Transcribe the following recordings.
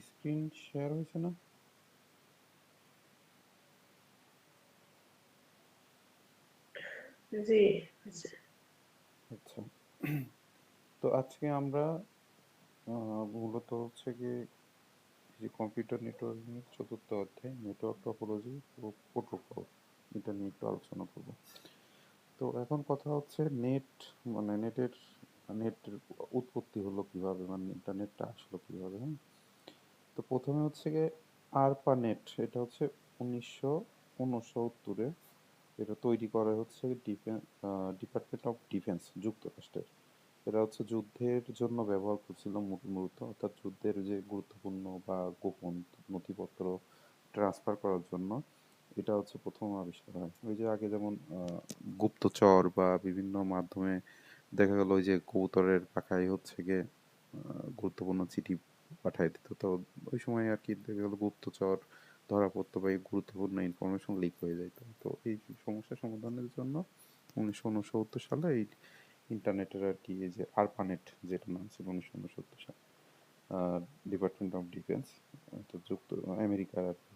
Screen share হয়েছে না? জি, আচ্ছা। আচ্ছা, তো আজকে আমরা মূলত হচ্ছে গিয়ে এই যে কম্পিউটার নেটওয়ার্কিং এর চতুর্থ অধ্যায় নেটওয়ার্ক টপোলজি ও প্রোটোকল, এটা নিয়ে একটু আলোচনা করব। তো এখন কথা হচ্ছে নেটের উৎপত্তি হলো কিভাবে, মানে ইন্টারনেটটা আসলো কিভাবে, হ্যাঁ। তো প্রথমে হচ্ছে গিয়ে আরপানেট, এটা হচ্ছে 1969-এ এটা তৈরি করা হচ্ছে ডিপার্টমেন্ট অফ ডিফেন্স যুক্তরাষ্ট্রের। এরা হচ্ছে যুদ্ধের জন্য ব্যবহার করছিল মূলত, অর্থাৎ যুদ্ধের যে গুরুত্বপূর্ণ বা গোপন নথিপত্র ট্রান্সফার করার জন্য এটা হচ্ছে প্রথম আবিষ্কার হয়। ওই যে আগে যেমন গুপ্তচর বা বিভিন্ন মাধ্যমে দেখা গেল ওই যে কবুতরের পাখায় হচ্ছে গিয়ে গুরুত্বপূর্ণ চিঠি পাঠায় দিত, তো ওই সময় আর কি দেখা গেল গুপ্তচর ধরা পড়তো বা এই গুরুত্বপূর্ণ ইনফরমেশন লিক হয়ে যেত। তো এই সমস্যা সমাধানের জন্য 1969 সালে এই ইন্টারনেটের আর কি এই যে আরপানেট, যেটা নাম ছিল 1969 সালে, ডিপার্টমেন্ট অফ ডিফেন্স তো আমেরিকার আর কি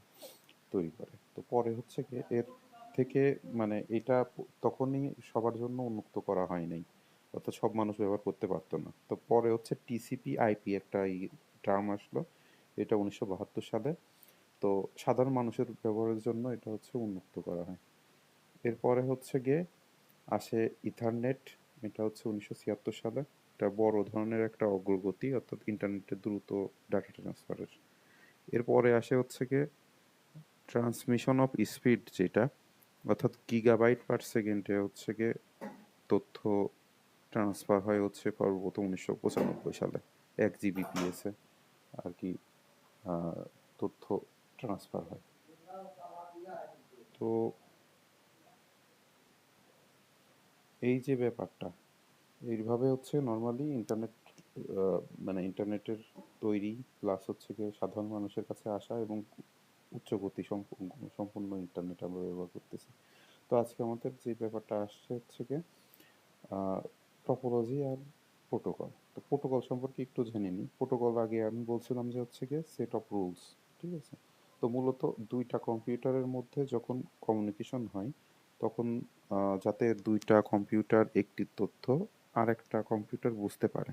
তৈরি করে। তো পরে হচ্ছে কি এর থেকে মানে এটা তখনই সবার জন্য উন্মুক্ত করা হয় নাই, অর্থাৎ সব মানুষ ব্যবহার করতে পারতো না। তো পরে হচ্ছে টিসিপি আইপি একটা টার্ম আসলো, এটা 1972 সালে। তো সাধারণ মানুষের ব্যবহারের জন্য এটা হচ্ছে উন্মুক্ত করা হয়। এরপরে হচ্ছে গিয়ে আসে ইথারনেট, এটা হচ্ছে 1976 সালে। এটা বড় ধরনের একটা অগ্রগতি, অর্থাৎ ইন্টারনেটের দ্রুত ডাটা ট্রান্সফারের। এরপরে আসে হচ্ছে গিয়ে ট্রান্সমিশন অফ স্পিড, যেটা অর্থাৎ গিগাবাইট পার সেকেন্ডে হচ্ছে গিয়ে তথ্য ট্রান্সফার হয় হচ্ছে সর্বপ্রথম 1995 সালে 1 জিবিপিএসে আর কি তথ্য ট্রান্সফার হয়। তো এই যে ব্যাপারটা, এইভাবে হচ্ছে নর্মালি ইন্টারনেট মানে ইন্টারনেটের তৈরি প্লাস হচ্ছে গিয়ে সাধারণ মানুষের কাছে আসা এবং উচ্চ গতি সম্পূর্ণ ইন্টারনেট আমরা ব্যবহার করতেছি। তো আজকে আমাদের যে ব্যাপারটা আসছে হচ্ছে গিয়ে টপোলজি আর প্রোটোকল। তো প্রোটোকল সম্পর্কে একটু জেনে নিই। প্রোটোকল আগে আমি বলছিলাম যে হচ্ছে গিয়ে সেট অফ রুলস, ঠিক আছে। তো মূলত দুইটা কম্পিউটারের মধ্যে যখন কমিউনিকেশন হয় তখন যাতে দুইটা কম্পিউটার একটি তথ্য আর একটা কম্পিউটার বুঝতে পারে,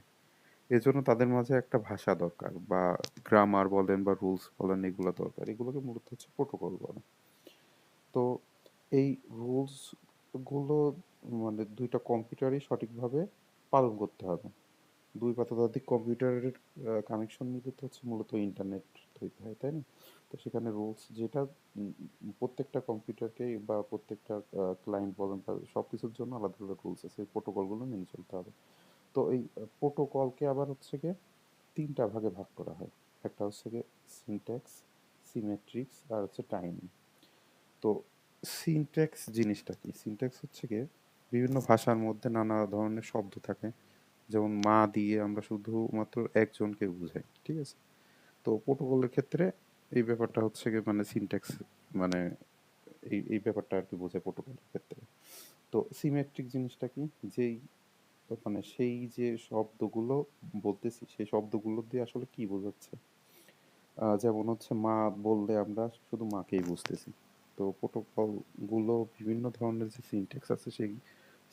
এজন্য তাদের মাঝে একটা ভাষা দরকার, বা গ্রামার বলেন বা রুলস বলেন, এগুলো দরকার। এগুলোকে মূলত হচ্ছে প্রোটোকল বলে। তো এই রুলস গুলো মানে দুইটা কম্পিউটারই সঠিকভাবে পালন করতে হবে। দুই বা ততোধিক কম্পিউটারের কানেকশন মিলে তো হচ্ছে মূলত ইন্টারনেট তৈরি হয়, তাই না? তো সেখানে রুলস যেটা উম, প্রত্যেকটা কম্পিউটারকে বা প্রত্যেকটা ক্লায়েন্ট বলেন বা সব কিছুর জন্য আলাদা আলাদা রুলস আছে, এই প্রোটোকলগুলো মেনে চলতে হবে। তো এই প্রোটোকলকে আবার হচ্ছে গিয়ে তিনটা ভাগে ভাগ করা হয়। একটা হচ্ছে গিয়ে সিনট্যাক্স, সিমেট্রিক্স আর হচ্ছে টাইমিং। তো সিনট্যাক্স জিনিসটা কি? সিনট্যাক্স হচ্ছে গিয়ে বিভিন্ন ভাষার মধ্যে নানা ধরনের শব্দ থাকে, যেমন মা দিয়ে আমরা শুধুমাত্র একজনকে বুঝাই, ঠিক আছে। তো প্রোটোকলের ক্ষেত্রে এই ব্যাপারটা হচ্ছে গিয়ে মানে সিনট্যাক্স মানে এই ব্যাপারটা আর কি বোঝায় প্রোটোকলের ক্ষেত্রে। তো সিমেট্রিক জিনিসটা কি? যেই মানে সেই যে শব্দগুলো বলতেছি সেই শব্দগুলো দিয়ে আসলে কি বোঝাচ্ছে। যেমন হচ্ছে মা বললে আমরা শুধু মাকেই বুঝতেছি। তো প্রোটোকল গুলো বিভিন্ন ধরনের যে সিনট্যাক্স আছে সেই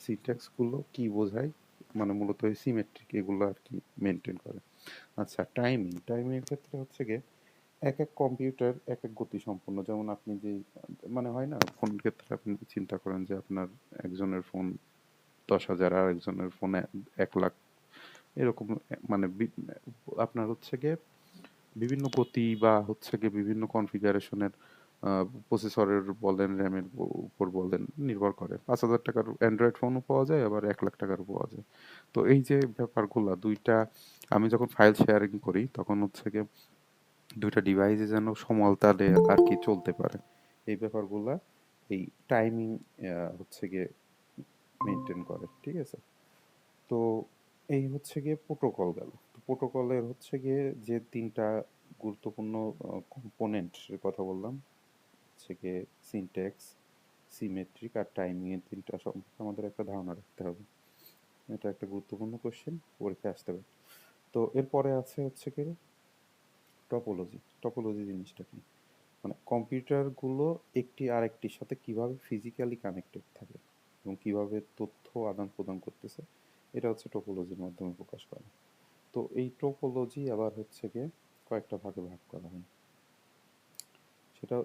সিনট্যাক্স গুলো কি বোঝায়, মানে মূলত এই সিমেট্রিক এগুলো আর কি মেনটেন করে। আচ্ছা, টাইমিং এর ক্ষেত্রে হচ্ছে গিয়ে এক এক কম্পিউটার এক এক গতি সম্পন্ন। যেমন আপনি যে মানে হয় না ফোনের ক্ষেত্রে আপনি চিন্তা করেন যে আপনার একজনের ফোন 10,000 আর একজনের ফোনে 1 লাখ, এরকম মানে আপনার হচ্ছে গিয়ে বিভিন্ন গতি বা হচ্ছে গিয়ে বিভিন্ন কনফিগারেশনের প্রসেসরের বলেন র্যামের উপর বলেন নির্ভর করে। 5,000 টাকার অ্যান্ড্রয়েড ফোনও পাওয়া যায়, আবার 1 লাখ টাকারও পাওয়া যায়। তো এই যে ব্যাপারগুলো দুইটা, আমি যখন ফাইল শেয়ারিং করি তখন হচ্ছে গিয়ে দুইটা ডিভাইসে যেন সমানতালে আর কি চলতে পারে, এই ব্যাপারগুলা এই টাইমিং হচ্ছে গিয়ে মেনটেন করে, ঠিক আছে। তো এই হচ্ছে গিয়ে প্রোটোকল গেল। তো প্রোটোকলের হচ্ছে গিয়ে যে তিনটা গুরুত্বপূর্ণ কম্পোনেন্টের কথা বললাম হচ্ছে গিয়ে সিনট্যাক্স, সিমেট্রিক আর টাইমিং এর তিনটা সম্পর্কে আমাদের একটা ধারণা রাখতে হবে। এটা একটা গুরুত্বপূর্ণ কোশ্চেন, পরীক্ষায় আসতে পারে। তো এরপরে আছে হচ্ছে কি টপোলজি। টপোলজি জিনিসটা কি? মানে কম্পিউটারগুলো একটি আরেকটির সাথে কিভাবে ফিজিক্যালি কানেক্টেড থাকে এবং কিভাবে তথ্য আদান প্রদান করতেছে, এটা হচ্ছে টোপোলজির মাধ্যমে প্রকাশ করা। তো এই টোপোলজি আবার হচ্ছে গিয়ে কয়েকটা ভাগে ভাগ করা হয়। সেটা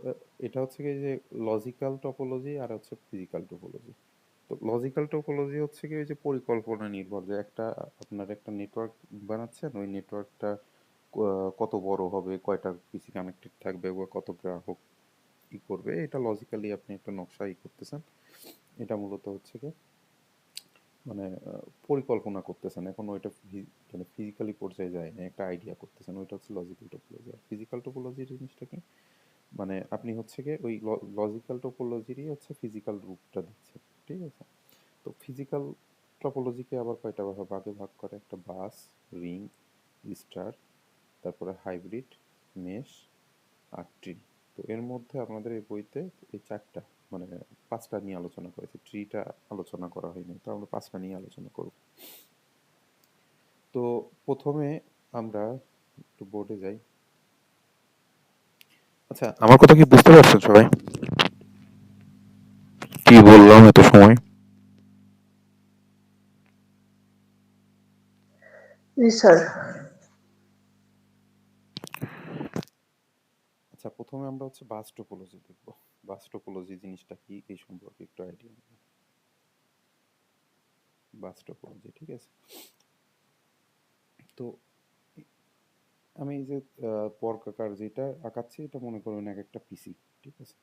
এটা হচ্ছে গিয়ে যে লজিক্যাল টোপোলজি আর হচ্ছে ফিজিক্যাল টোপোলজি। তো লজিক্যাল টোপোলজি হচ্ছে কি ওই যে পরিকল্পনা নির্ভর, যে একটা আপনার একটা নেটওয়ার্ক বানাচ্ছেন, ওই নেটওয়ার্কটা কত বড় হবে, কয়টা পিসি কানেক্টেড থাকবে, বা কত গ্রাহক ই করবে, এটা লজিক্যালি আপনি একটা নকশা করতেছেন। এটা মূলত হচ্ছে কি মানে পরিকল্পনা করতেছেন, এখন ওইটা মানে ফিজিক্যালি পর্যায়ে যায় না, একটা আইডিয়া করতেছেন, ওইটা হচ্ছে লজিক্যাল টোপোলজি। আর ফিজিক্যাল টোপোলজি জিনিসটা কি, মানে আপনি হচ্ছে গিয়ে ওই লজিক্যাল টোপোলজিরই হচ্ছে ফিজিক্যাল রূপটা দিচ্ছে, ঠিক আছে? তো ফিজিক্যাল টপোলজিকে আবার কয়টা ভাগে ভাগ করে, একটা বাস, রিং, স্টার, তারপরে হাইব্রিড, মেশ আর ট্রি। তো এর মধ্যে আপনাদের এই বইতে এই চারটা মানে পাঁচটা নিয়ে আলোচনা করেছে, ট্রিটা আলোচনা করা হয়নি, তো আমরা পাঁচটা নিয়ে আলোচনা করব। তো প্রথমে আমরা একটু বোর্ডে যাই। আচ্ছা, আমার কথা কি বুঝতে পারছেন সবাই? কি বললাম এত সময়? জি স্যার। আচ্ছা, প্রথমে আমরা হচ্ছে বাস টোপোলজি দেখব। বাস টোপোলজি জিনিসটা কি এই সম্পর্কে একটু আইডিয়া নেব। বাস টোপোলজি, ঠিক আছে? তো আমি এই যে বর্গাকার যেটা আঁকাচ্ছি, এটা মনে করুন এক একটা পিসি, ঠিক আছে?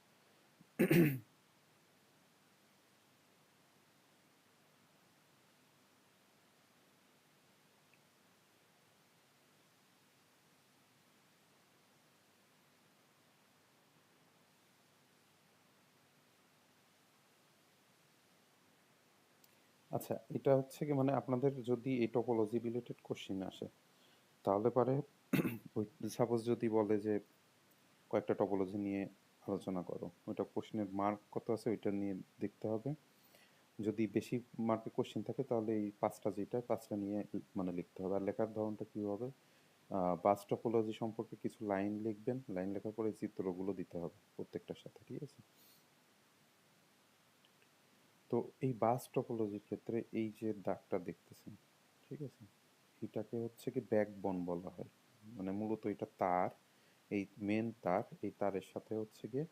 আচ্ছা, এটা হচ্ছে কি মানে আপনাদের যদি এই টোপোলজি রিলেটেড কোশ্চেন আসে, তাহলে পরে ওই সাপোজ যদি বলে যে কয়েকটা টপোলজি নিয়ে আলোচনা করো, ওইটা কোশ্চেনের মার্ক কত আছে ওইটা নিয়ে দেখতে হবে। যদি বেশি মার্কের কোশ্চেন থাকে তাহলে এই পাঁচটা যেটা পাঁচটা নিয়ে মানে লিখতে হবে। আর লেখার ধরনটা কী হবে, বাস টপোলজি সম্পর্কে কিছু লাইন লিখবেন, লাইন লেখার পরে চিত্রগুলো দিতে হবে প্রত্যেকটার সাথে, ঠিক আছে? তো এই বাস টপোলজির ক্ষেত্রে এই যে দাগটা দেখতেছেন, ঠিক আছে, এটাকে হচ্ছে কি ব্যাকবোন বলা হয়। মানে মূলত এটা তার, এই মেন তার, এই তারের সাথে হচ্ছে গিয়ে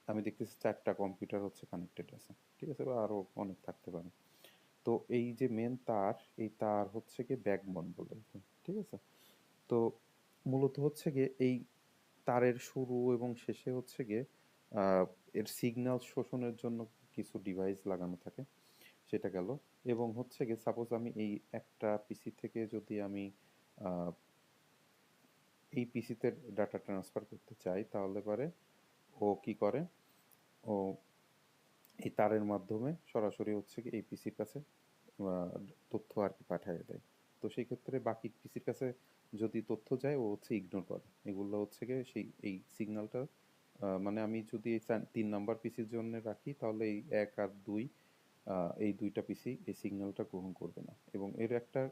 আমি দেখতেছি চারটা কম্পিউটার হচ্ছে কানেক্টেড আছে, ঠিক আছে, বা আরও অনেক থাকতে পারে। তো এই যে মেন তার, এই তার হচ্ছে গিয়ে ব্যাকবোন বলে, ঠিক আছে? তো মূলত হচ্ছে গিয়ে এই তারের শুরু এবং শেষে হচ্ছে গিয়ে আহ, এর সিগন্যাল শোষণের জন্য কিছু ডিভাইস লাগানো থাকে, সেটা গেল। এবং হচ্ছে গিয়ে সাপোজ আমি এই একটা পিসি থেকে যদি আমি আহ, এই পিসিতে ডাটা ট্রান্সফার করতে চাই, তাহলে পরে ও কি করে, ও এই তারের মাধ্যমে সরাসরি হচ্ছে কি এই পিসির কাছে আহ, তথ্য আর কি পাঠিয়ে দেয়। তো সেই ক্ষেত্রে বাকি পিসির কাছে যদি তথ্য যায়, ও হচ্ছে ইগনোর করে। এগুলো হচ্ছে গিয়ে সেই এই সিগন্যালটা মানে আমি যদি এই 3 নাম্বার পিসির জন্য রাখি, তাহলে এই 1 আর 2 এই দুইটা পিসি এই সিগন্যালটা গ্রহণ করবে না। এবং এর একটা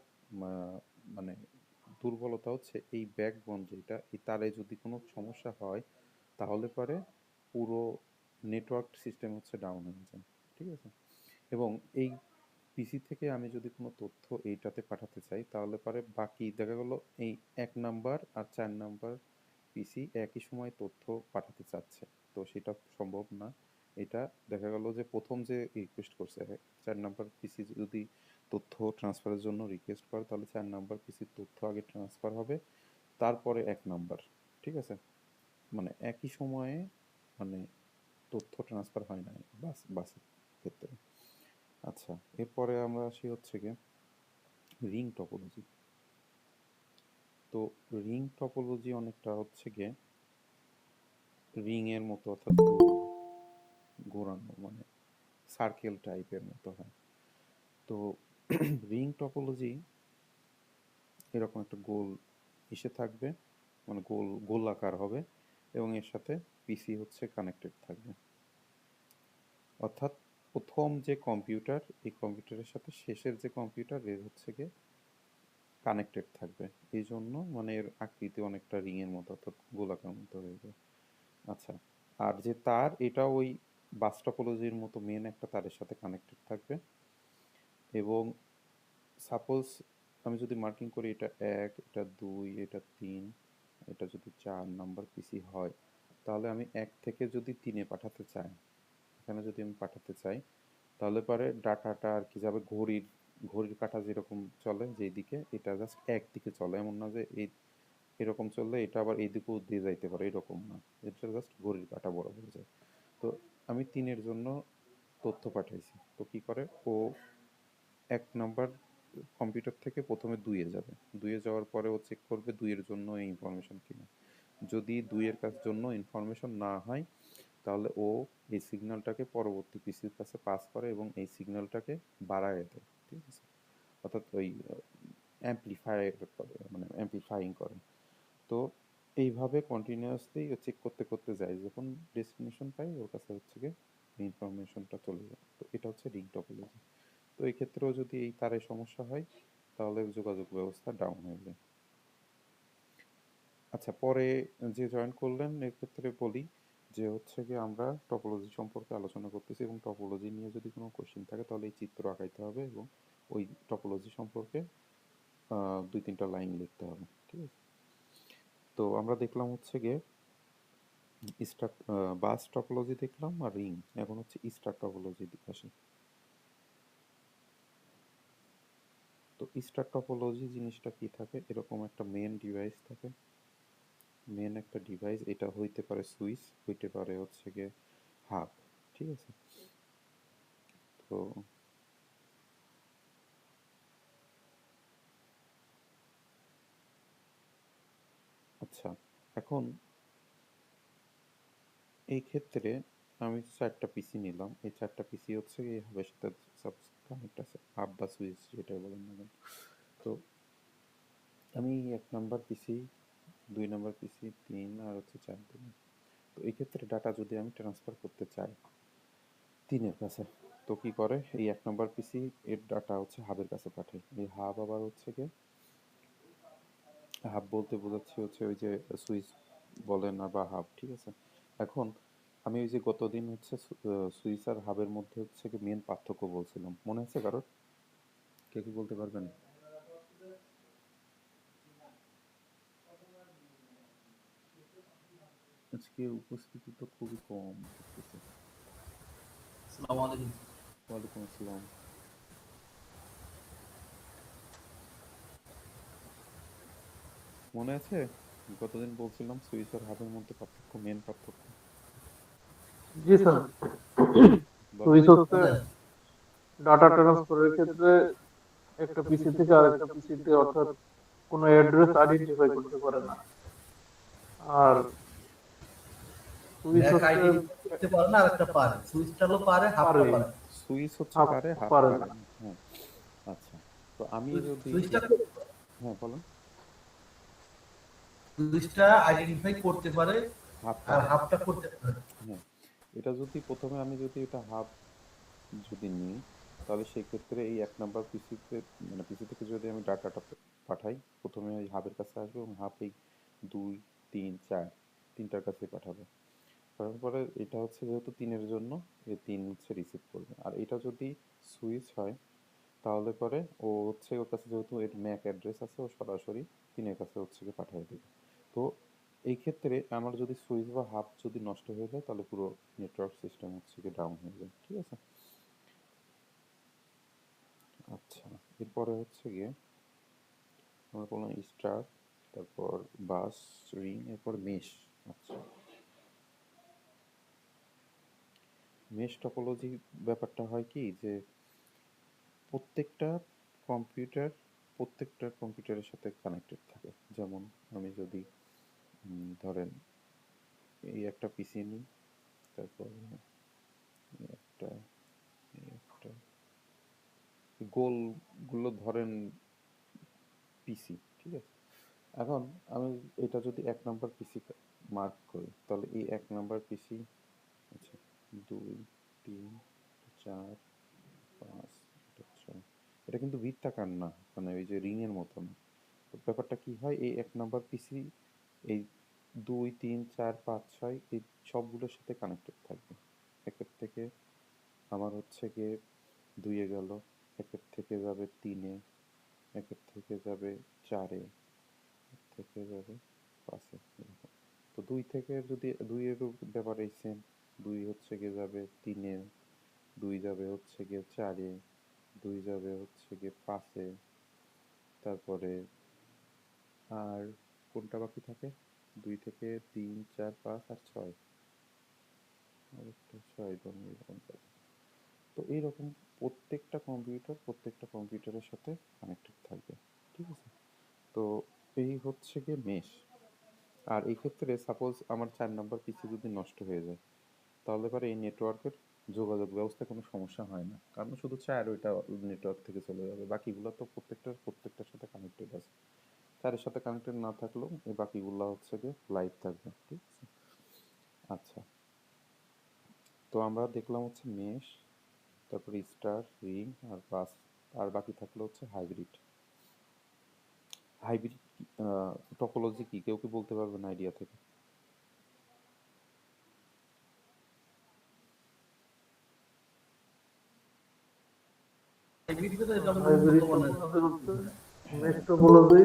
মানে দুর্বলতা হচ্ছে এই ব্যাকবোন যেটা, এই তারে যদি কোনো সমস্যা হয়, তাহলে পরে পুরো নেটওয়ার্ক সিস্টেম হচ্ছে ডাউন হয়ে যায়, ঠিক আছে? এবং এই পিসি থেকে আমি যদি কোনো তথ্য এইটাতে পাঠাতে চাই, তাহলে পরে বাকি দেখা গেল এই 1 নাম্বার আর 4 নাম্বার পিসি একই সময় তথ্য পাঠাতে চাচ্ছে, তো সেটা সম্ভব না। এটা দেখা গেল যে প্রথম যে রিকোয়েস্ট করছে 4 নাম্বার পিসি যদি তথ্য ট্রান্সফারের জন্য রিকোয়েস্ট করে, তাহলে 4 নাম্বার পিসির তথ্য আগে ট্রান্সফার হবে, তারপরে 1 নাম্বার, ঠিক আছে? মানে একই সময়ে মানে তথ্য ট্রান্সফার হয় না বাসের ক্ষেত্রে। আচ্ছা, এরপরে আমরা আসি হচ্ছে গিয়ে রিং টপোলজি। তো রিং টপোলজি অনেকটা হচ্ছে গিয়ে রিং এর মতো, অর্থাৎ ঘোরানো মানে সার্কেল টাইপের মতো হয়। তো রিং টপোলজি এরকম একটা গোল ইসে থাকবে, মানে গোল গোলাকার হবে, এবং এর সাথে পিসি হচ্ছে কানেক্টেড থাকবে। অর্থাৎ প্রথম যে কম্পিউটার, এই কম্পিউটারের সাথে শেষের যে কম্পিউটার এর হচ্ছে গিয়ে কানেক্টেড থাকবে। এই জন্য মানে এর আকৃতি অনেকটা রিং এর মতো, অর্থাৎ গোলাকার মতো হয়ে যায়। আচ্ছা, আর যে তার, এটা ওই বাস টপোলজির মতো মেন একটা তারের সাথে কানেক্টেড থাকবে। এবং সাপোজ আমি যদি মার্কিং করি এটা 1, এটা 2, এটা 3, এটা যদি 4 নাম্বার পিসি হয়, তাহলে আমি 1 থেকে যদি 3-এ পাঠাতে চাই, এখানে যদি আমি পাঠাতে চাই, তাহলে পরে ডাটাটা আর কি যাবে ঘড়ির ঘড়ির কাঁটা যেরকম চলে যেই দিকে, এটা জাস্ট একদিকে চলে, এমন না যে এই এরকম চললে এটা আবার এই দিকেও দিয়ে যাইতে পারে, এরকম না, এটা জাস্ট ঘড়ির কাঁটা বরাবর যায়। তো আমি 3-এর জন্য তথ্য পাঠাইছি, তো কি করে ও 1 নাম্বার কম্পিউটার থেকে প্রথমে 2-এ যাবে, 2-এ যাওয়ার পরে ও চেক করবে 2-এর জন্য এই ইনফরমেশন কিনা। যদি 2-এর কাছ জন্য ইনফরমেশন না হয়, তাহলে ও এই সিগন্যালটাকে পরবর্তী পিসির কাছে পাস করে এবং এই সিগন্যালটাকে বাড়ায় দেয়, ঠিক আছে, অর্থাৎ ওই অ্যাম্পলিফাই করে, মানে অ্যাম্পলিফাইং করে। তো এইভাবে কন্টিনিউয়াসলি চেক করতে করতে যায়, যখন ডেস্টিনেশন পাই ওর কাছে হচ্ছে গিয়ে ইনফরমেশনটা চলে যায়। তো এটা হচ্ছে রিং টপোলজি। তো এই ক্ষেত্রেও যদি এই তারে সমস্যা হয়, তাহলে যোগাযোগ ব্যবস্থা ডাউন হয়ে যায়। আচ্ছা, পরে যে জয়েন করলেন এর ক্ষেত্রে বলি যে হচ্ছে গিয়ে আমরা টপোলজি সম্পর্কে আলোচনা করতেছি, এবং টপোলজি নিয়ে যদি কোনো কোশ্চেন থাকে তাহলে এই চিত্র আঁকাইতে হবে এবং ওই টপোলজি সম্পর্কে 2-3টা লাইন লিখতে হবে, ঠিক আছে। তো আমরা দেখলাম হচ্ছে গিয়ে স্টার বাস টপোলজি দেখলাম আর রিং, এখন হচ্ছে স্টার টপোলজি আসি। তো স্টার টপোলজি জিনিসটা কি থাকে, এরকম একটা মেন ডিভাইস থাকে, মেন একটা ডিভাইস, এটা হইতে পারে সুইচ, হইতে পারে হচ্ছে গিয়ে হাব, ঠিক আছে। তো আচ্ছা, এখন এই ক্ষেত্রে আমি 4টা পিসি নিলাম, এই 4টা পিসি হচ্ছে এই হাবের সাথে কানেক্ট আছে, হাব বা সুইচ যেটাই বলেন না কেন। তো আমি 1 নাম্বার পিসি, 2 নাম্বার পিসি, 3 আর হচ্ছে 4 দিলাম। তো এই ক্ষেত্রে ডাটা যদি আমি ট্রান্সফার করতে চাই 3-এর কাছে, তো কি করে এই 1 নাম্বার পিসি এর ডাটা হচ্ছে হাবের কাছে পাঠাই। এই হাব আবার হচ্ছে গিয়ে, হাব বলতে বোঝাচ্ছি হচ্ছে ওই যে সুইচ বলেন না বা হাব, ঠিক আছে। এখন আমি ওই যে গতদিন হচ্ছে সুইচ আর হাবের মধ্যে হচ্ছে কি মেন পার্থক্য বলছিলাম, মনে আছে কারোর? কে কি বলতে পারবেন? আজকে উপস্থিতি তো খুবই কম দেখতেছি। আসসালামু আলাইকুম। ওয়ালাইকুম আসসালাম। মনে আছে গতদিন বলছিলাম সুইচ আর হাবের মধ্যে পার্থক্য, মেন পার্থক্য জি স্যার, বলেন। সুইচ হচ্ছে আচ্ছা, ডাটা ট্রান্সফারের ক্ষেত্রে একটা পিসি থেকে আরেকটা পিসিতে, অর্থাৎ কোনো অ্যাড্রেস আইডেন্টিফাই করতে পারে না। আর সুইচ ব্যাক হচ্ছে আইডেন্টিফাই করতে পারে না, আরেকটা পারে। সুইচটা হলো পারে, হাফটা পারে, পারে। সুইচ হচ্ছে হাফ পারে, হাফ পারে পারে না। না, হ্যাঁ। আচ্ছা, তো আমি যদি সুইচটা হ্যাঁ বলেন। সুইচটা আইডেন্টিফাই করতে পারে হাফ আর পারে না, হাফটা করতে পারে। হ্যাঁ। এটা যদি প্রথমে আমি যদি এটা হাফ যদি নিই, তাহলে সেক্ষেত্রে এই 1 নাম্বার পিসিতে, মানে পিসি থেকে যদি আমি ডাটাটা পাঠাই, প্রথমে ওই হাবের কাছে আসবে এবং হাব এই 2, 3, 4 তিনটার কাছে পাঠাবে। তারপরে এটা হচ্ছে যেহেতু 3-এর জন্য, এই 3 হচ্ছে রিসিভ করবে। আর এটা যদি সুইচ হয়, তাহলে পরে ও হচ্ছে ওর কাছে যেহেতু এর ম্যাক অ্যাড্রেস আছে, ও সরাসরি 3-এর কাছে হচ্ছে গিয়ে পাঠিয়ে দেবে। তো এই ক্ষেত্রে আমার যদি সুইচ বা হাব যদি নষ্ট হয়ে যায়, তাহলে পুরো নেটওয়ার্ক সিস্টেম হচ্ছে গিয়ে ডাউন হয়ে যায়, ঠিক আছে। আচ্ছা, এরপরে হচ্ছে গিয়ে আমরা বললাম স্টার, তারপর বাস, রিং, এরপর মেশ। আচ্ছা, মেশ টপোলজি ব্যাপারটা হয় কি যে প্রত্যেকটা কম্পিউটার প্রত্যেকটা কম্পিউটারের সাথে কানেক্টেড থাকে। যেমন আমি যদি ধরেন এই একটা পিসি নিই, তারপর এই একটা, এই একটা, গোলগুলো ধরেন পিসি, ঠিক আছে। এখন আমি এটা যদি 1 নাম্বার পিসি মার্ক করি, তাহলে এই 1 নাম্বার পিসি, আচ্ছা, 2, 3, 4 5 এটা 6 এটা কিন্তু বৃত্তাকার না, মানে ওই যে রিং এর মতো না। তো ব্যাপারটা কি হয়, এই 1 নাম্বার পিসি এই 2 3 4 5 6 এই সবগুলোর সাথে কানেক্টেড থাকবে। একের থেকে আমার হচ্ছে গিয়ে 2 এ গেল, একের থেকে যাবে 3 এ, একের থেকে যাবে 4 এ, এর থেকে যাবে 5 এ, এরকম। তো 2 থেকে যদি 2 এরও ব্যাপারে সেম, 2 হচ্ছে গিয়ে যাবে 3 এ, 2 যাবে হচ্ছে গিয়ে 4 এ, 2 যাবে হচ্ছে গিয়ে 5 এ, তারপরে আর কোনটা বাকি থাকে, 2 থেকে 3 4 5 আর 6, আরেকটা 6 ধরুন এরকম থাকে। তো এইরকম প্রত্যেকটা কম্পিউটারের সাথে কানেক্টেড থাকবে, ঠিক আছে। তো এই হচ্ছে গিয়ে মেশ। আর এই ক্ষেত্রে সাপোজ আমার 4 নাম্বার পিসি যদি নষ্ট হয়ে যায়, তাহলে পরে এই নেটওয়ার্কের যোগাযোগ ব্যবস্থায় কোনো সমস্যা হয় না, কারণ শুধু 4 ওইটা নেটওয়ার্ক থেকে চলে যাবে, বাকিগুলো তো প্রত্যেকটার সাথে কানেক্টেড আছে। 4 এর সাথে কানেক্টেড না থাকলেও এই বাকিগুলো হচ্ছে গিয়ে লাইভ থাকবে, ঠিক আছে। আচ্ছা, তো আমরা দেখলাম হচ্ছে মেশ, তারপরে স্টার, রিং আর বাস, আর বাকি থাকলো হচ্ছে হাইব্রিড। হাইব্রিড টপোলজি কি কেউ কি বলতে পারবেন আইডিয়া থেকে? হাইব্রিড তো এটা আমাদের হাইব্রিড বর্তমানে টপোলজি হচ্ছে মেশ টপোলজি।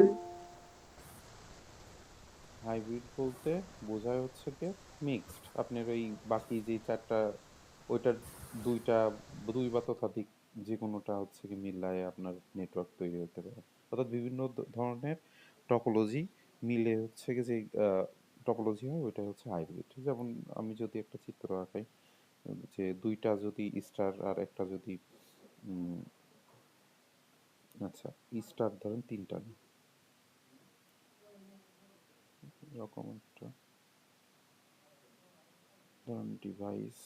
হাইব্রিড বলতে বোঝায় হচ্ছে কি মিক্সড, আপনার ওই বাকি যে 4টা ওইটার দুইটা, দুই বা ততোধিক যে কোনোটা হচ্ছে কি মিলায়ে আপনার নেটওয়ার্ক তৈরি হতে পারে। অর্থাৎ বিভিন্ন ধরনের টপোলজি মিলে হচ্ছে কি যে টপোলজি হয়, ওইটা হচ্ছে হাইব্রিড। যেমন আমি যদি একটা চিত্র আঁকাই, যে দুইটা যদি স্টার আর একটা যদি আচ্ছা স্টার ধরেন 3টা এরকম একটা ধরেন ডিভাইস,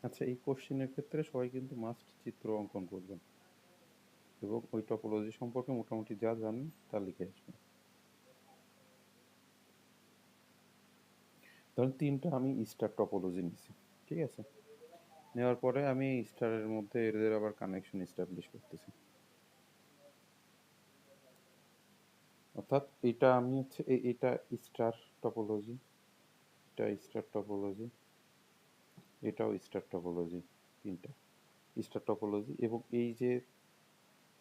আচ্ছা এই কোশ্চেনের ক্ষেত্রে সবাই কিন্তু মাস্ট চিত্র অঙ্কন করবেন এবং ওই টপোলজি সম্পর্কে মোটামুটি যা জানেন তা লিখে আসবেন। ধরেন 3টা আমি স্টার টপোলজি নিছি, ঠিক আছে। নেওয়ার পরে আমি স্টারের মধ্যে এদের আবার কানেকশন এস্টাবলিশ করতেছি। অর্থাৎ এটা আমি হচ্ছে এটা স্টার টপোলজি, এটা স্টার টপোলজি, এটাও স্টার টপোলজি, 3টা স্টার টপোলজি। এবং এই যে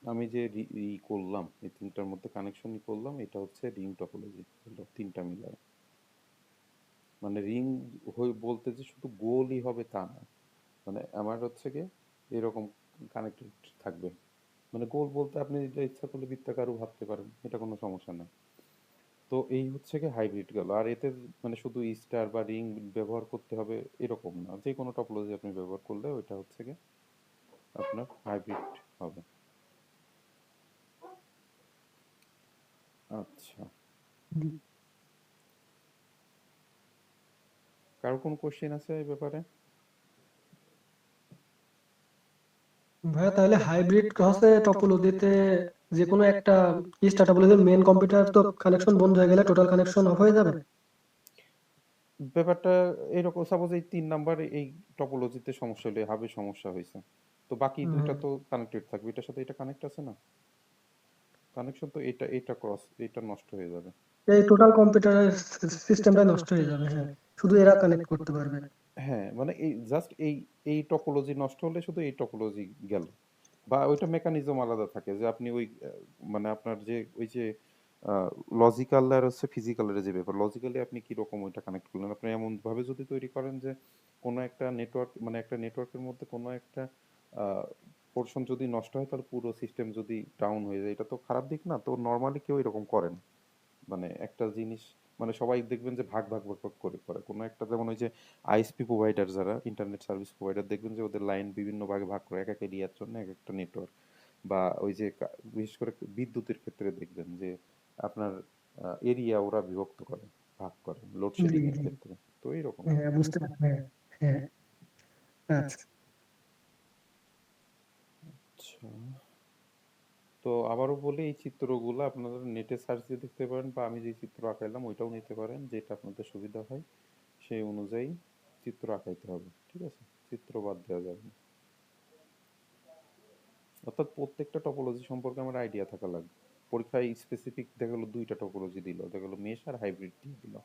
আমি যে করলাম এই 3টার মধ্যে কানেকশনই করলাম, এটা হচ্ছে রিং টপোলজি হলো 3টা মিলায়। মানে রিং বলতে যে শুধু গোলই হবে তা না, মানে আমার হচ্ছে গিয়ে এরকম কানেক্টেড থাকবে। মানে গোল বলতে আপনি যেটা ইচ্ছা করলে বৃত্তাকারও ভাবতে পারেন, এটা কোনো সমস্যা নাই। তো এই হচ্ছে গিয়ে হাইব্রিড গেল। আর এতে মানে শুধু স্টার বা রিং ব্যবহার করতে হবে এরকম না, যে কোনো টপোলজি আপনি ব্যবহার করলে ওইটা হচ্ছে গিয়ে আপনার হাইব্রিড হবে। আচ্ছা, কারো কোনো কোশ্চেন আছে এই ব্যাপারে? ভাইয়া তাহলে হাইব্রিড হচ্ছে টপোলজিতে যে কোনো একটা স্টার টপোলজির মেন কম্পিউটার তো কানেকশন বন্ধ হয়ে গেলে টোটাল কানেকশন অফ হয়ে যাবে। ব্যাপারটা এরকম, সাপোজ এই 3 নাম্বার এই টপোলজিতে সমস্যা হলে হাবে সমস্যা হয়েছে, তো বাকি দুইটা হ্যাঁ, তো কানেক্টেড থাকবে, এটার সাথে এটা কানেক্ট আছে না, কানেকশন তো এটা এটা ক্রস, এটা নষ্ট হয়ে যাবে। এই টোটাল কম্পিউটারের সিস্টেমটাই নষ্ট হয়ে যাবে। হ্যাঁ, শুধু এরা কানেক্ট করতে পারবে। হ্যাঁ, মানে এই জাস্ট এই টপোলজি নষ্ট হলে শুধু এই টপোলজি গেল, বা ওইটা মেকানিজম আলাদা থাকে যে আপনি ওই মানে আপনার যে ওই যে লজিক্যাল আর হচ্ছে ফিজিক্যালের যে ব্যাপার, লজিক্যালি আপনি কি রকম ওইটা কানেক্ট করলেন, আপনি এমন ভাবে যদি তৈরি করেন যে কোনো একটা নেটওয়ার্ক, মানে একটা নেটওয়ার্কের মধ্যে কোনো একটা পোর্শন যদি নষ্ট হয় তাহলে পুরো সিস্টেম যদি ডাউন হয়ে যায়, এটা তো খারাপ দিক না, তো নর্মালি কেউ এরকম করে না। মানে একটা জিনিস, মানে সবাই দেখবেন যে ভাগ ভাগ ভাগ ভাগ করে করে কোনো একটা, যেমন ওই যে আইএসপি প্রোভাইডার, যারা ইন্টারনেট সার্ভিস প্রোভাইডার, দেখবেন যে ওদের লাইন বিভিন্ন ভাগে ভাগ করে, এক এক এরিয়ার জন্য এক একটা নেটওয়ার্ক, বা ওই যে বিশেষ করে বিদ্যুতের ক্ষেত্রে দেখবেন যে আপনার এরিয়া ওরা বিভক্ত করে, ভাগ করে জি, লোডশেডিং এর জি। ক্ষেত্রে, তো এইরকম। হ্যাঁ, বুঝতে পারছি। হ্যাঁ, হ্যাঁ। আচ্ছা। আচ্ছা, তো আবারও বলি, এই চিত্রগুলো আপনারা নেটে সার্চ দিয়ে দেখতে পারেন, বা আমি যে চিত্র আঁকাইলাম ওইটাও নিতে পারেন, যেটা আপনাদের সুবিধা হয় সেই অনুযায়ী চিত্র আঁকাইতে হবে, ঠিক আছে, চিত্র বাদ দেওয়া যাবে না। অর্থাৎ প্রত্যেকটা টপোলজি সম্পর্কে আমার আইডিয়া থাকা লাগবে। পরীক্ষায় স্পেসিফিক দেখা গেলো 2টা টপোলজি দিল, দেখা গেলো মেশ আর হাইব্রিড দিয়ে দিল,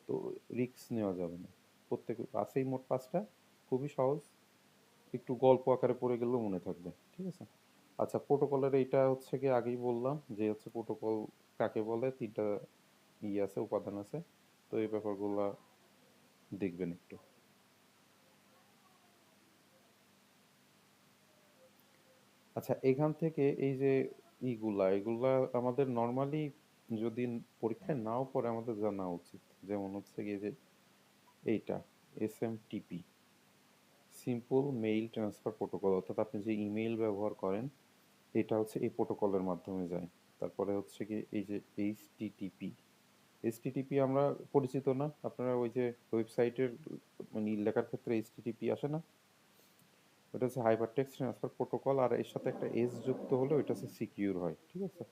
তো রিস্ক নেওয়া যাবে না। প্রত্যেক আছেই মোট 5টা, খুবই সহজ, একটু গল্প আকারে পড়ে গেলেও মনে থাকবে, ঠিক আছে। আচ্ছা, প্রোটোকলের এইটা হচ্ছে কি আগেই বললাম যে হচ্ছে প্রোটোকল কাকে বলে, 3টা আছে, উপাদান আছে, তো এই ব্যাপারগুলো দেখবেন একটু। আচ্ছা, এখান থেকে এই যে এগুলা আমাদের নর্মালি যদি পরীক্ষায় নাও পড়ে আমাদের জানা উচিত। যেমন হচ্ছে গিয়ে যে এইটা SMTP, simple mail transfer protocol, অর্থাৎ আপনি যে ইমেইল ব্যবহার করেন এটা হচ্ছে এই প্রোটোকলের মাধ্যমে যায়। তারপরে হচ্ছে কি এই যে এইচটিটিপি, এইচটিটিপি আমরা পরিচিত না, আপনারা ওই যে ওয়েবসাইটের মানে লেখার ক্ষেত্রে এইচটিটিপি আসে না, ওটা হচ্ছে হাইপার টেক্সট ট্রান্সফার প্রোটোকল, আর এর সাথে একটা এস যুক্ত হলে ওইটা হচ্ছে সিকিউর হয়, ঠিক আছে।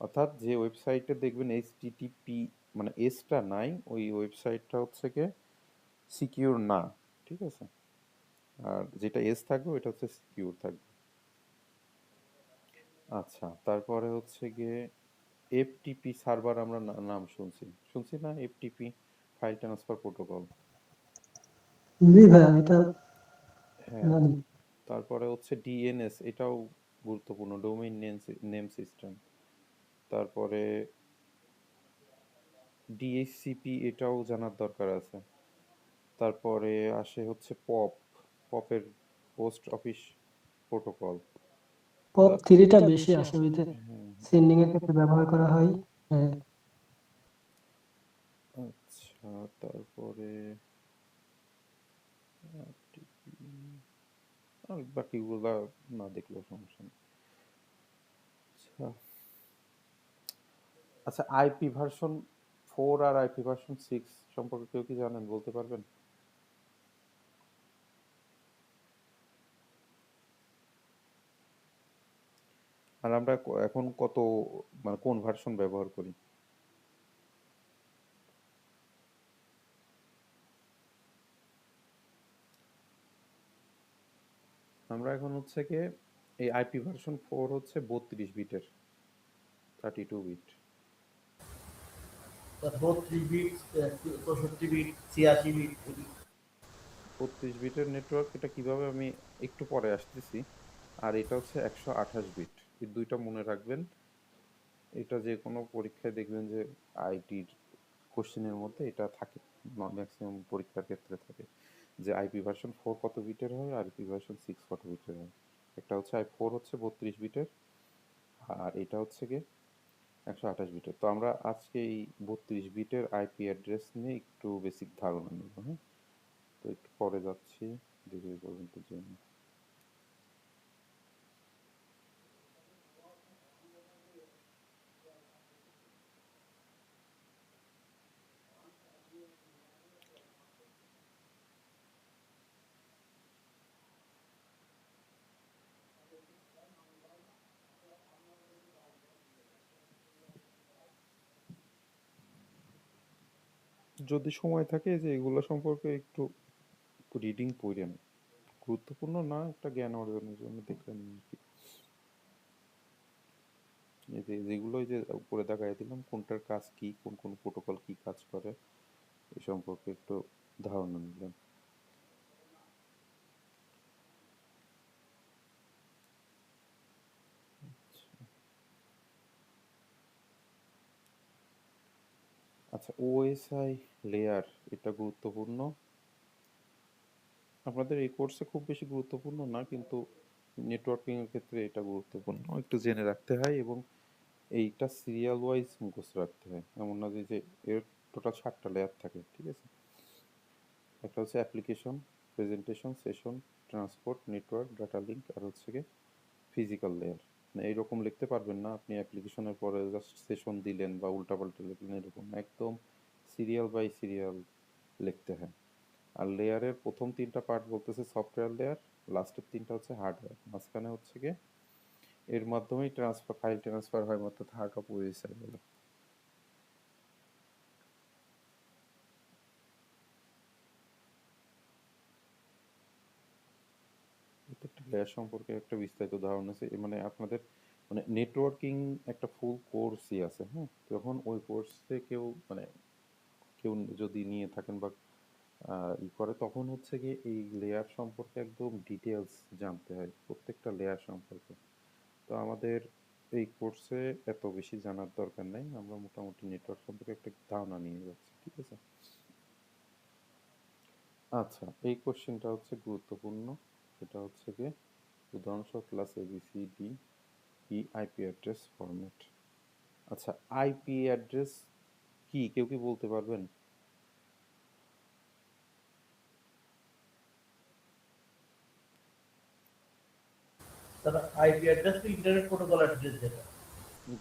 অর্থাৎ যে ওয়েবসাইটে দেখবেন এইচটিটিপি মানে এসটা নাই, ওই ওয়েবসাইটটা হচ্ছে গিয়ে সিকিউর না, ঠিক আছে। আর যেটা এস থাকবে ওইটা হচ্ছে সিকিউর থাকবে। আচ্ছা, তারপরে হচ্ছে গিয়ে এফটিপি সার্ভার, আমরা নাম শুনছি শুনছি না, এফটিপি ফাইল ট্রান্সফার প্রোটোকল। জি ভাইয়া, এটা হ্যাঁ, জানি। তারপরে হচ্ছে ডিএনএস, এটাও গুরুত্বপূর্ণ, ডোমেইন নেম সিস্টেম। তারপরে ডিএইচসিপি, এটাও জানার দরকার আছে। তারপরে আসে হচ্ছে পপের পোস্ট অফিস প্রোটোকল। পপ তার থ্রিটা বেশি আসে, ওইতে হ্যাঁ, সেন্ডিং এর ক্ষেত্রে ব্যবহার করা হয়। হ্যাঁ। আচ্ছা, তারপরে RTP, আর বাকিগুলা না দেখলেও সমস্যা নেই। আচ্ছা, আচ্ছা, আইপি ভার্সন 4 আর আইপি ভার্সন 6 সম্পর্কে কেউ কি জানেন, বলতে পারবেন? আর আমরা এখন কত, মানে কোন ভার্সন ব্যবহার করি? আমরা এখন হচ্ছে কি এই আইপি ভার্সন 4 হচ্ছে 32 বিটের, 32 বিট। 32 bit, 64 bit, 86 bit. 32 বিটের নেটওয়ার্ক, এটা কিভাবে আমি একটু পরে আসতেছি। আর এটা হচ্ছে 128 বিট, এই দুইটা মনে রাখবেন। এটা যে কোনো পরীক্ষায় দেখবেন যে আইটির কোশ্চেনের মধ্যে এটা থাকে, ম্যাক্সিমাম পরীক্ষার ক্ষেত্রে থাকে, যে আইপি ভার্সন 4 কত বিটের হয় আর আইপি ভার্সন 6 কত বিটের হয়। একটা হচ্ছে i4 হচ্ছে 32 বিটের, আর এটা হচ্ছে গিয়ে 128 বিটের। তো আমরা আজকে এই 32 বিটের আইপি অ্যাড্রেস নিয়ে একটু বেসিক ধারণা নেব, হ্যাঁ। তো একটু পরে যাচ্ছি, দেখে এই পর্যন্ত জন্য। যদি সময় থাকে যে এগুলো সম্পর্কে একটু রিডিং পড়েন, গুরুত্বপূর্ণ না, একটা জ্ঞান অর্জনের জন্য দেখলেন আর কি। এই যে যেগুলো এই যে উপরে দেখাই দিলাম, কোনটার কাজ কি, কোন কোন প্রোটোকল কি কাজ করে, এই সম্পর্কে একটু ধারণা নিলেন। আচ্ছা, ওএসআই লেয়ার, এটা গুরুত্বপূর্ণ। আপনাদের এই কোর্সে খুব বেশি গুরুত্বপূর্ণ না, কিন্তু নেটওয়ার্কিং এর ক্ষেত্রে এটা গুরুত্বপূর্ণ, একটু জেনে রাখতে হয়। এবং এইটা সিরিয়াল ওয়াইজ মুখস্থ রাখতে হয়, এমন না যে এর টোটাল 7টা লেয়ার থাকে, ঠিক আছে। একটা হচ্ছে application, presentation, session, transport, network, data link, আর হচ্ছে গিয়ে ফিজিক্যাল লেয়ার। মানে এইরকম লিখতে পারবেন না আপনি অ্যাপ্লিকেশনের পরে জাস্ট সেশন দিলেন বা উল্টাপাল্টা লিখলেন, এরকম একদম সিরিয়াল বাই সিরিয়াল লিখতে হয়। আর লেয়ারের প্রথম 3টা পার্ট বলতেছে সফটওয়্যার লেয়ার, লাস্টের 3টা হচ্ছে হার্ডওয়্যার, মাঝখানে হচ্ছে গিয়ে এর মাধ্যমেই ট্রান্সফার, ফাইল ট্রান্সফার হয়, অর্থাৎ হার্ট অফ ওএসআই বলে। প্রত্যেকটা লেয়ার সম্পর্কে একটা বিস্তারিত ধারণা আছে, মানে আপনাদের মানে নেটওয়ার্কিং একটা ফুল কোর্সই আছে, হ্যাঁ। যখন ওই কোর্সে কেউ মানে কেউ যদি নিয়ে থাকেন বা ই করে, তখন হচ্ছে গিয়ে এই লেয়ার সম্পর্কে একদম ডিটেলস জানতে হয়, প্রত্যেকটা লেয়ার সম্পর্কে। তো আমাদের এই কোর্সে এত বেশি জানার দরকার নাই, আমরা মোটামুটি নেটওয়ার্ক সম্পর্কে একটা ধারণা নিয়ে যাচ্ছি, ঠিক আছে। আচ্ছা, এই কোশ্চেনটা হচ্ছে গুরুত্বপূর্ণ, সেটা হচ্ছে গিয়ে উদাহরণসহ class A B C D E IP address format. আচ্ছা, আইপি অ্যাড্রেস কি কেউ কি বলতে পারবেন? তারা আইপি অ্যাড্রেস তো ইন্টারনেট প্রোটোকল অ্যাড্রেস যেটা।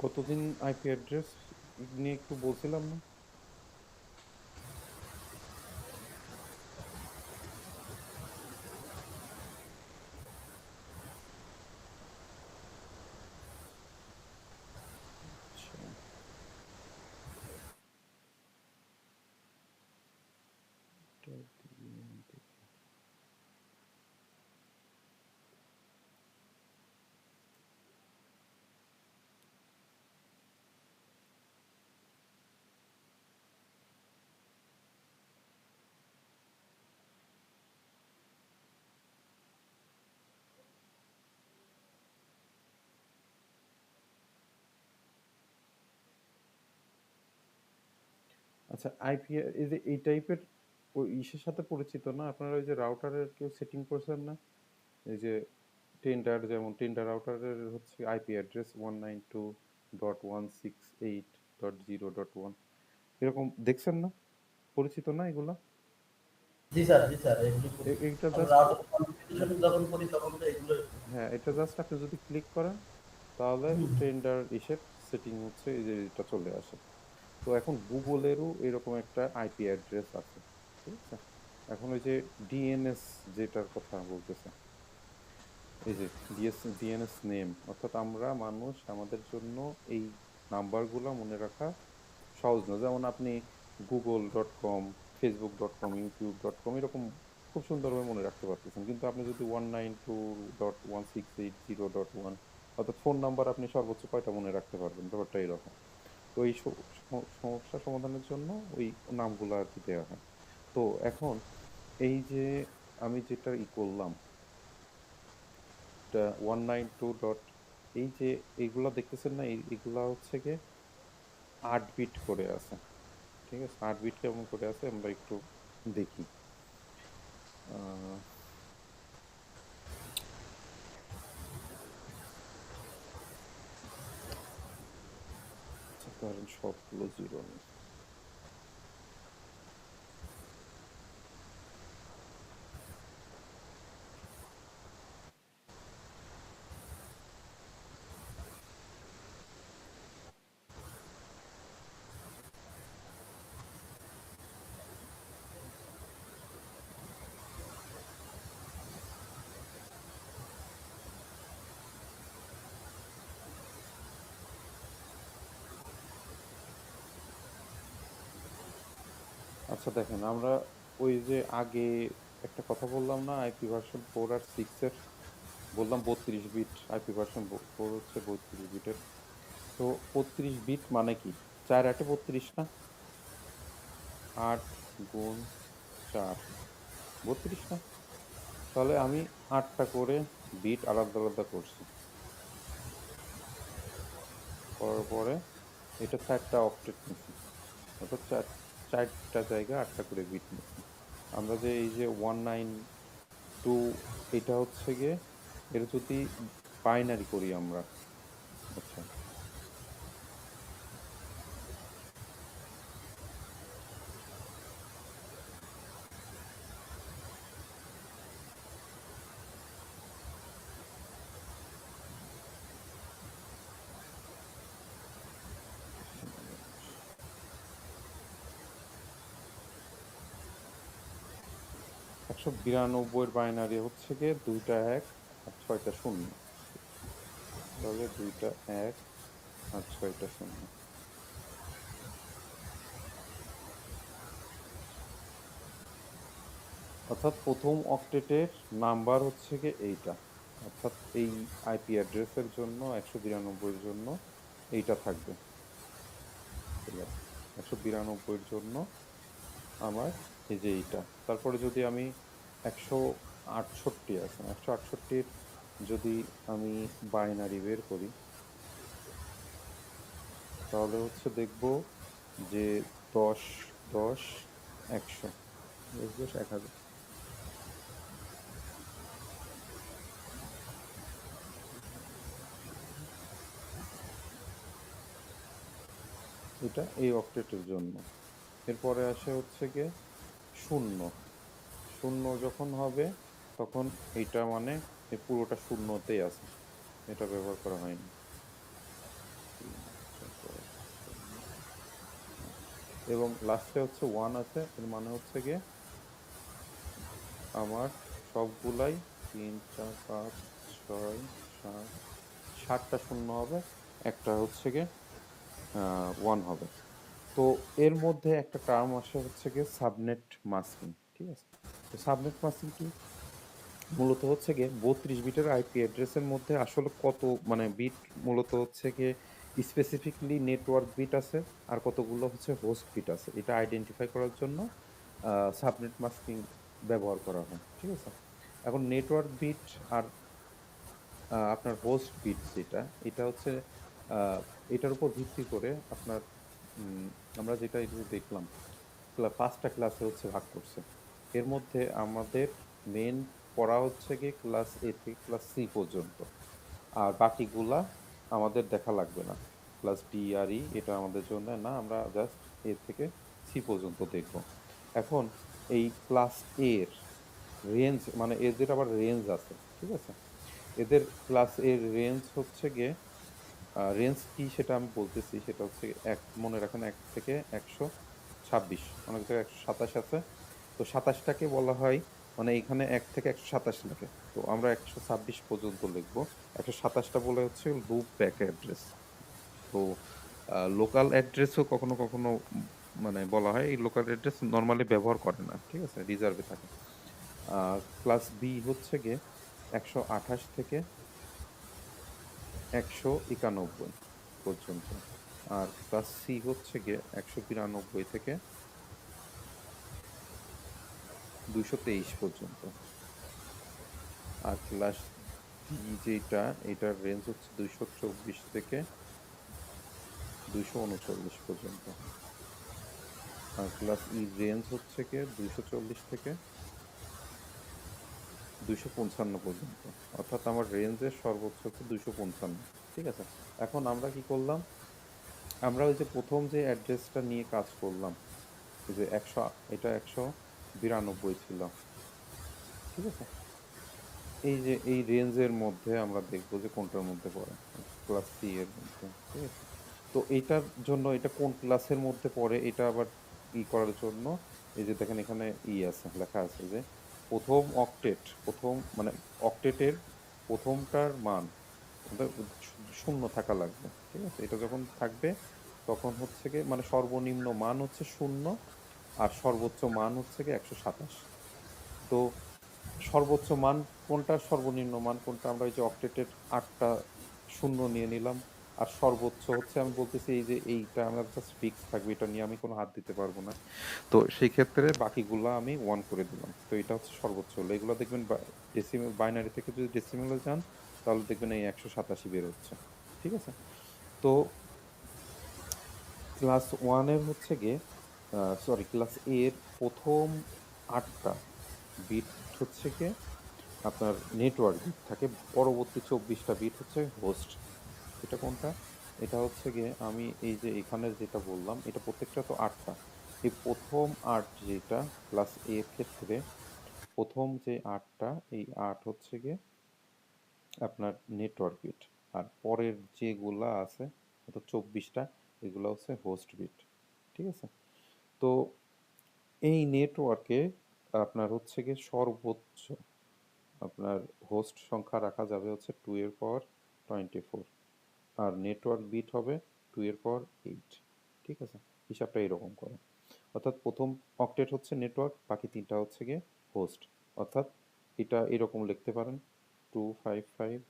গতদিন আইপি অ্যাড্রেস নিয়ে একটু বলছিলাম না? আচ্ছা, এটা দিয়ে দেখি। আচ্ছা, আইপি এই যে এই টাইপের ওই ইসের সাথে পরিচিত না আপনারা? ওই যে রাউটারের কেউ সেটিং করছেন না, এই যে টেন্ডার, যেমন টেন্ডার রাউটারের হচ্ছে আইপি অ্যাড্রেস 192.168.0.1, এরকম দেখছেন না? পরিচিত না এগুলা? জি স্যার, জি স্যার, এগুলো করি। এইটা আমরা জাস্ট, আউট অফ কনফিগারেশন যখন করি তখন তো এগুলো। হ্যাঁ এটা জাস্ট আপনি যদি ক্লিক করেন তাহলে টেন্ডার ইসের সেটিং হচ্ছে এই যে এটা চলে আসে। তো এখন গুগলেরও এরকম একটা আইপি অ্যাড্রেস আছে, ঠিক আছে। এখন ওই যে ডিএনএস যেটার কথা বলতেছে, এই যে ডিএনএস নেম, অর্থাৎ আমরা মানুষ, আমাদের জন্য এই নাম্বারগুলো মনে রাখা সহজ না। যেমন আপনি google.com, facebook.com, youtube.com এরকম খুব সুন্দরভাবে মনে রাখতে পারতেছেন, কিন্তু আপনি যদি 192.168.0.1 অর্থাৎ ফোন নাম্বার আপনি সর্বোচ্চ কয়টা মনে রাখতে পারবেন, ব্যাপারটা এরকম। তো এই সমস্যা সমাধানের জন্য ওই নামগুলো আর কি দেওয়া হয়। তো এখন এই যে আমি যেটা করলাম, এটা 192. এই যে এইগুলা দেখতেছেন না, এইগুলা হচ্ছে গিয়ে 8 বিট করে আছে, ঠিক আছে। 8 বিট কেমন করে আছে আমরা একটু দেখি। আহ, আচ্ছা, ধরেন সবগুলো জিরো নেই। আচ্ছা দেখেন, আমরা ওই যে আগে একটা কথা বললাম না, আইপি ভার্সন 4 আর 6 এর, বললাম 32 বিট, আইপি ভার্সন 4 হচ্ছে 32 বিটের। তো 32 বিট মানে কি? 4 8 32 না? 8 গুণ 4 32 না? তাহলে আমি 8টা করে বিট আলাদা আলাদা করছি, করার পরে এটা 4টা অক্টেট নিছি, অর্থাৎ 4টা জায়গায় 8টা করে বিট নিছি। আমরা যে এই যে 192, এটা হচ্ছে গিয়ে, এটা যদি বাইনারি করি আমরা, আচ্ছা একশো বিরানব্বইয়ের বাইনারি হচ্ছে গিয়ে 2টা 1 আর 6টা 0, তাহলে 2টা 1 আর 6টা 0। অর্থাৎ প্রথম অক্টেটের নাম্বার হচ্ছে গিয়ে এইটা, অর্থাৎ এই আইপি অ্যাড্রেসের জন্য 192-এর জন্য এইটা থাকবে, ঠিক আছে? 192-এর জন্য আমার এই যে এইটা। তারপরে যদি আমি 168 আছে, 168-র যদি আমি বাইনারি বের করি, তাহলে হচ্ছে দেখব যে 10 10 100 10 10 1000। এটা এই অক্টেটের জন্য। এরপরে আসে হচ্ছে গিয়ে শূন্য। শূন্য যখন হবে তখন এইটা মানে এই পুরোটা শূন্যতেই আছে, এটা ব্যবহার করা হয়নি। এবং লাস্টে হচ্ছে 1 আছে, এর মানে হচ্ছে গিয়ে আমার সবগুলাই 3 4 5 6 7 7টা শূন্য হবে, একটা হচ্ছে গিয়ে 1 হবে। তো এর মধ্যে একটা টার্ম আসে হচ্ছে গিয়ে সাবনেট মাস্কিং, ঠিক আছে? তো সাবনেট মাস্কিং কি? মূলত হচ্ছে গিয়ে 32 বিটের আইপি অ্যাড্রেসের মধ্যে আসলে কত মানে বিট, মূলত হচ্ছে গিয়ে স্পেসিফিকলি নেটওয়ার্ক বিট আছে আর কতগুলো হচ্ছে হোস্ট বিট আছে, এটা আইডেন্টিফাই করার জন্য সাবনেট মাস্কিং ব্যবহার করা হয়, ঠিক আছে? এখন নেটওয়ার্ক বিট আর আপনার হোস্ট বিট যেটা, এটা হচ্ছে এটার উপর ভিত্তি করে আপনার আমরা যেটা এই যে দেখলাম 5টা ক্লাসে হচ্ছে ভাগ করছে। এর মধ্যে আমাদের মেন পড়া হচ্ছে গিয়ে ক্লাস এ থেকে ক্লাস সি পর্যন্ত, আর বাকিগুলা আমাদের দেখা লাগবে না। ক্লাস ডি আর ই এটা আমাদের জন্য না, আমরা জাস্ট এ থেকে সি পর্যন্ত দেখব। এখন এই ক্লাস এর রেঞ্জ, মানে এদের আবার রেঞ্জ আছে, ঠিক আছে? এদের ক্লাস এর রেঞ্জ হচ্ছে গিয়ে রেঞ্জ কি সেটা আমি বলতেছি, সেটা হচ্ছে এক, মনে রাখেন 1 থেকে 126, অনেক জায়গায় 127 আছে। তো 27টাকে বলা হয়, মানে এখানে 1 থেকে 127 লেখে, তো আমরা 126 পর্যন্ত লিখবো। 127টা বলে হচ্ছে লুপ ব্যাক অ্যাড্রেস। তো লোকাল অ্যাড্রেসও কখনো কখনো মানে বলা হয়, এই লোকাল অ্যাড্রেস নর্মালি ব্যবহার করে না, ঠিক আছে, রিজার্ভে থাকে। ক্লাস বি হচ্ছে গিয়ে 128 থেকে 191 পর্যন্ত, আর ক্লাস সি হচ্ছে গিয়ে 192 থেকে 223 পর্যন্ত, আর ক্লাস ডি যেটা, এটার রেঞ্জ হচ্ছে 224 থেকে 239 পর্যন্ত, আর ক্লাস ই রেঞ্জ হচ্ছে গিয়ে 240 থেকে 255 পর্যন্ত। অর্থাৎ আমার রেঞ্জের সর্বোচ্চ হচ্ছে 255, ঠিক আছে? এখন আমরা কি করলাম, আমরা ওই যে প্রথম যে অ্যাড্রেসটা নিয়ে কাজ করলাম, এই যে 100, এটা 192 ছিল, ঠিক আছে? এই যে এই রেঞ্জের মধ্যে আমরা দেখবো যে কোনটার মধ্যে পড়ে, ক্লাস সি এর মধ্যে, ঠিক আছে? তো এইটার জন্য এটা কোন ক্লাসের মধ্যে পড়ে এটা আবার ই করার জন্য, এই যে দেখেন এখানে ই আছে, লেখা আছে যে প্রথম অক্টেট, প্রথম মানে অক্টেটের প্রথমটার মান ওটা শূন্য থাকা লাগবে, ঠিক আছে? এটা যখন থাকবে তখন হচ্ছে কি, মানে সর্বনিম্ন মান হচ্ছে শূন্য, আর সর্বোচ্চ মান হচ্ছে গিয়ে 127। তো সর্বোচ্চ মান কোনটা, সর্বনিম্ন মান কোনটা, আমরা ওই যে অক্টেটের 8টা শূন্য নিয়ে নিলাম। আর সর্বোচ্চ হচ্ছে আমি বলতেছি এই যে এইটা আমার জাস্ট ফিক্স থাকবে, এটা নিয়ে আমি কোনো হাত দিতে পারবো না। তো সেই ক্ষেত্রে বাকিগুলো আমি 1 করে দিলাম। তো এটা হচ্ছে সর্বোচ্চ হলো। এগুলো দেখবেন ডেসিমেল বাইনারি থেকে যদি ডেসিমেলে যান তাহলে দেখবেন এই 187 বের হচ্ছে। ঠিক আছে? তো ক্লাস 1 এর হচ্ছে গিয়ে সরি ক্লাস এ এর প্রথম 8টা বিট হচ্ছে গিয়ে আপনার নেটওয়ার্ক বিট থাকে, পরবর্তী 24টা বিট হচ্ছে হোস্ট। এটা কোনটা? এটা হচ্ছে গিয়ে আমি এই যে এখানে যেটা বললাম এটা প্রত্যেকটা তো 8টা। এই প্রথম 8 যেটা ক্লাস এ এর ক্ষেত্রে প্রথম যে 8টা, এই 8 হচ্ছে গিয়ে আপনার নেটওয়ার্ক বিট। আর পরের যেগুলা আছে অর্থাৎ 24টা, এগুলো হচ্ছে হোস্ট বিট। ঠিক আছে? তো এই নেটওয়ার্কে আপনার হচ্ছে গিয়ে সর্বোচ্চ আপনার হোস্ট সংখ্যা রাখা যাবে হচ্ছে 2 এর পাওয়ার 24, আর নেটওয়ার্ক বিট হবে 2 এর পাওয়ার 8। ঠিক আছে? হিসাবটা এরকম করে। অর্থাৎ প্রথম অক্টেট হচ্ছে নেটওয়ার্ক, বাকি তিনটা হচ্ছে গিয়ে হোস্ট। অর্থাৎ এটা এরকম লিখতে পারেন 255,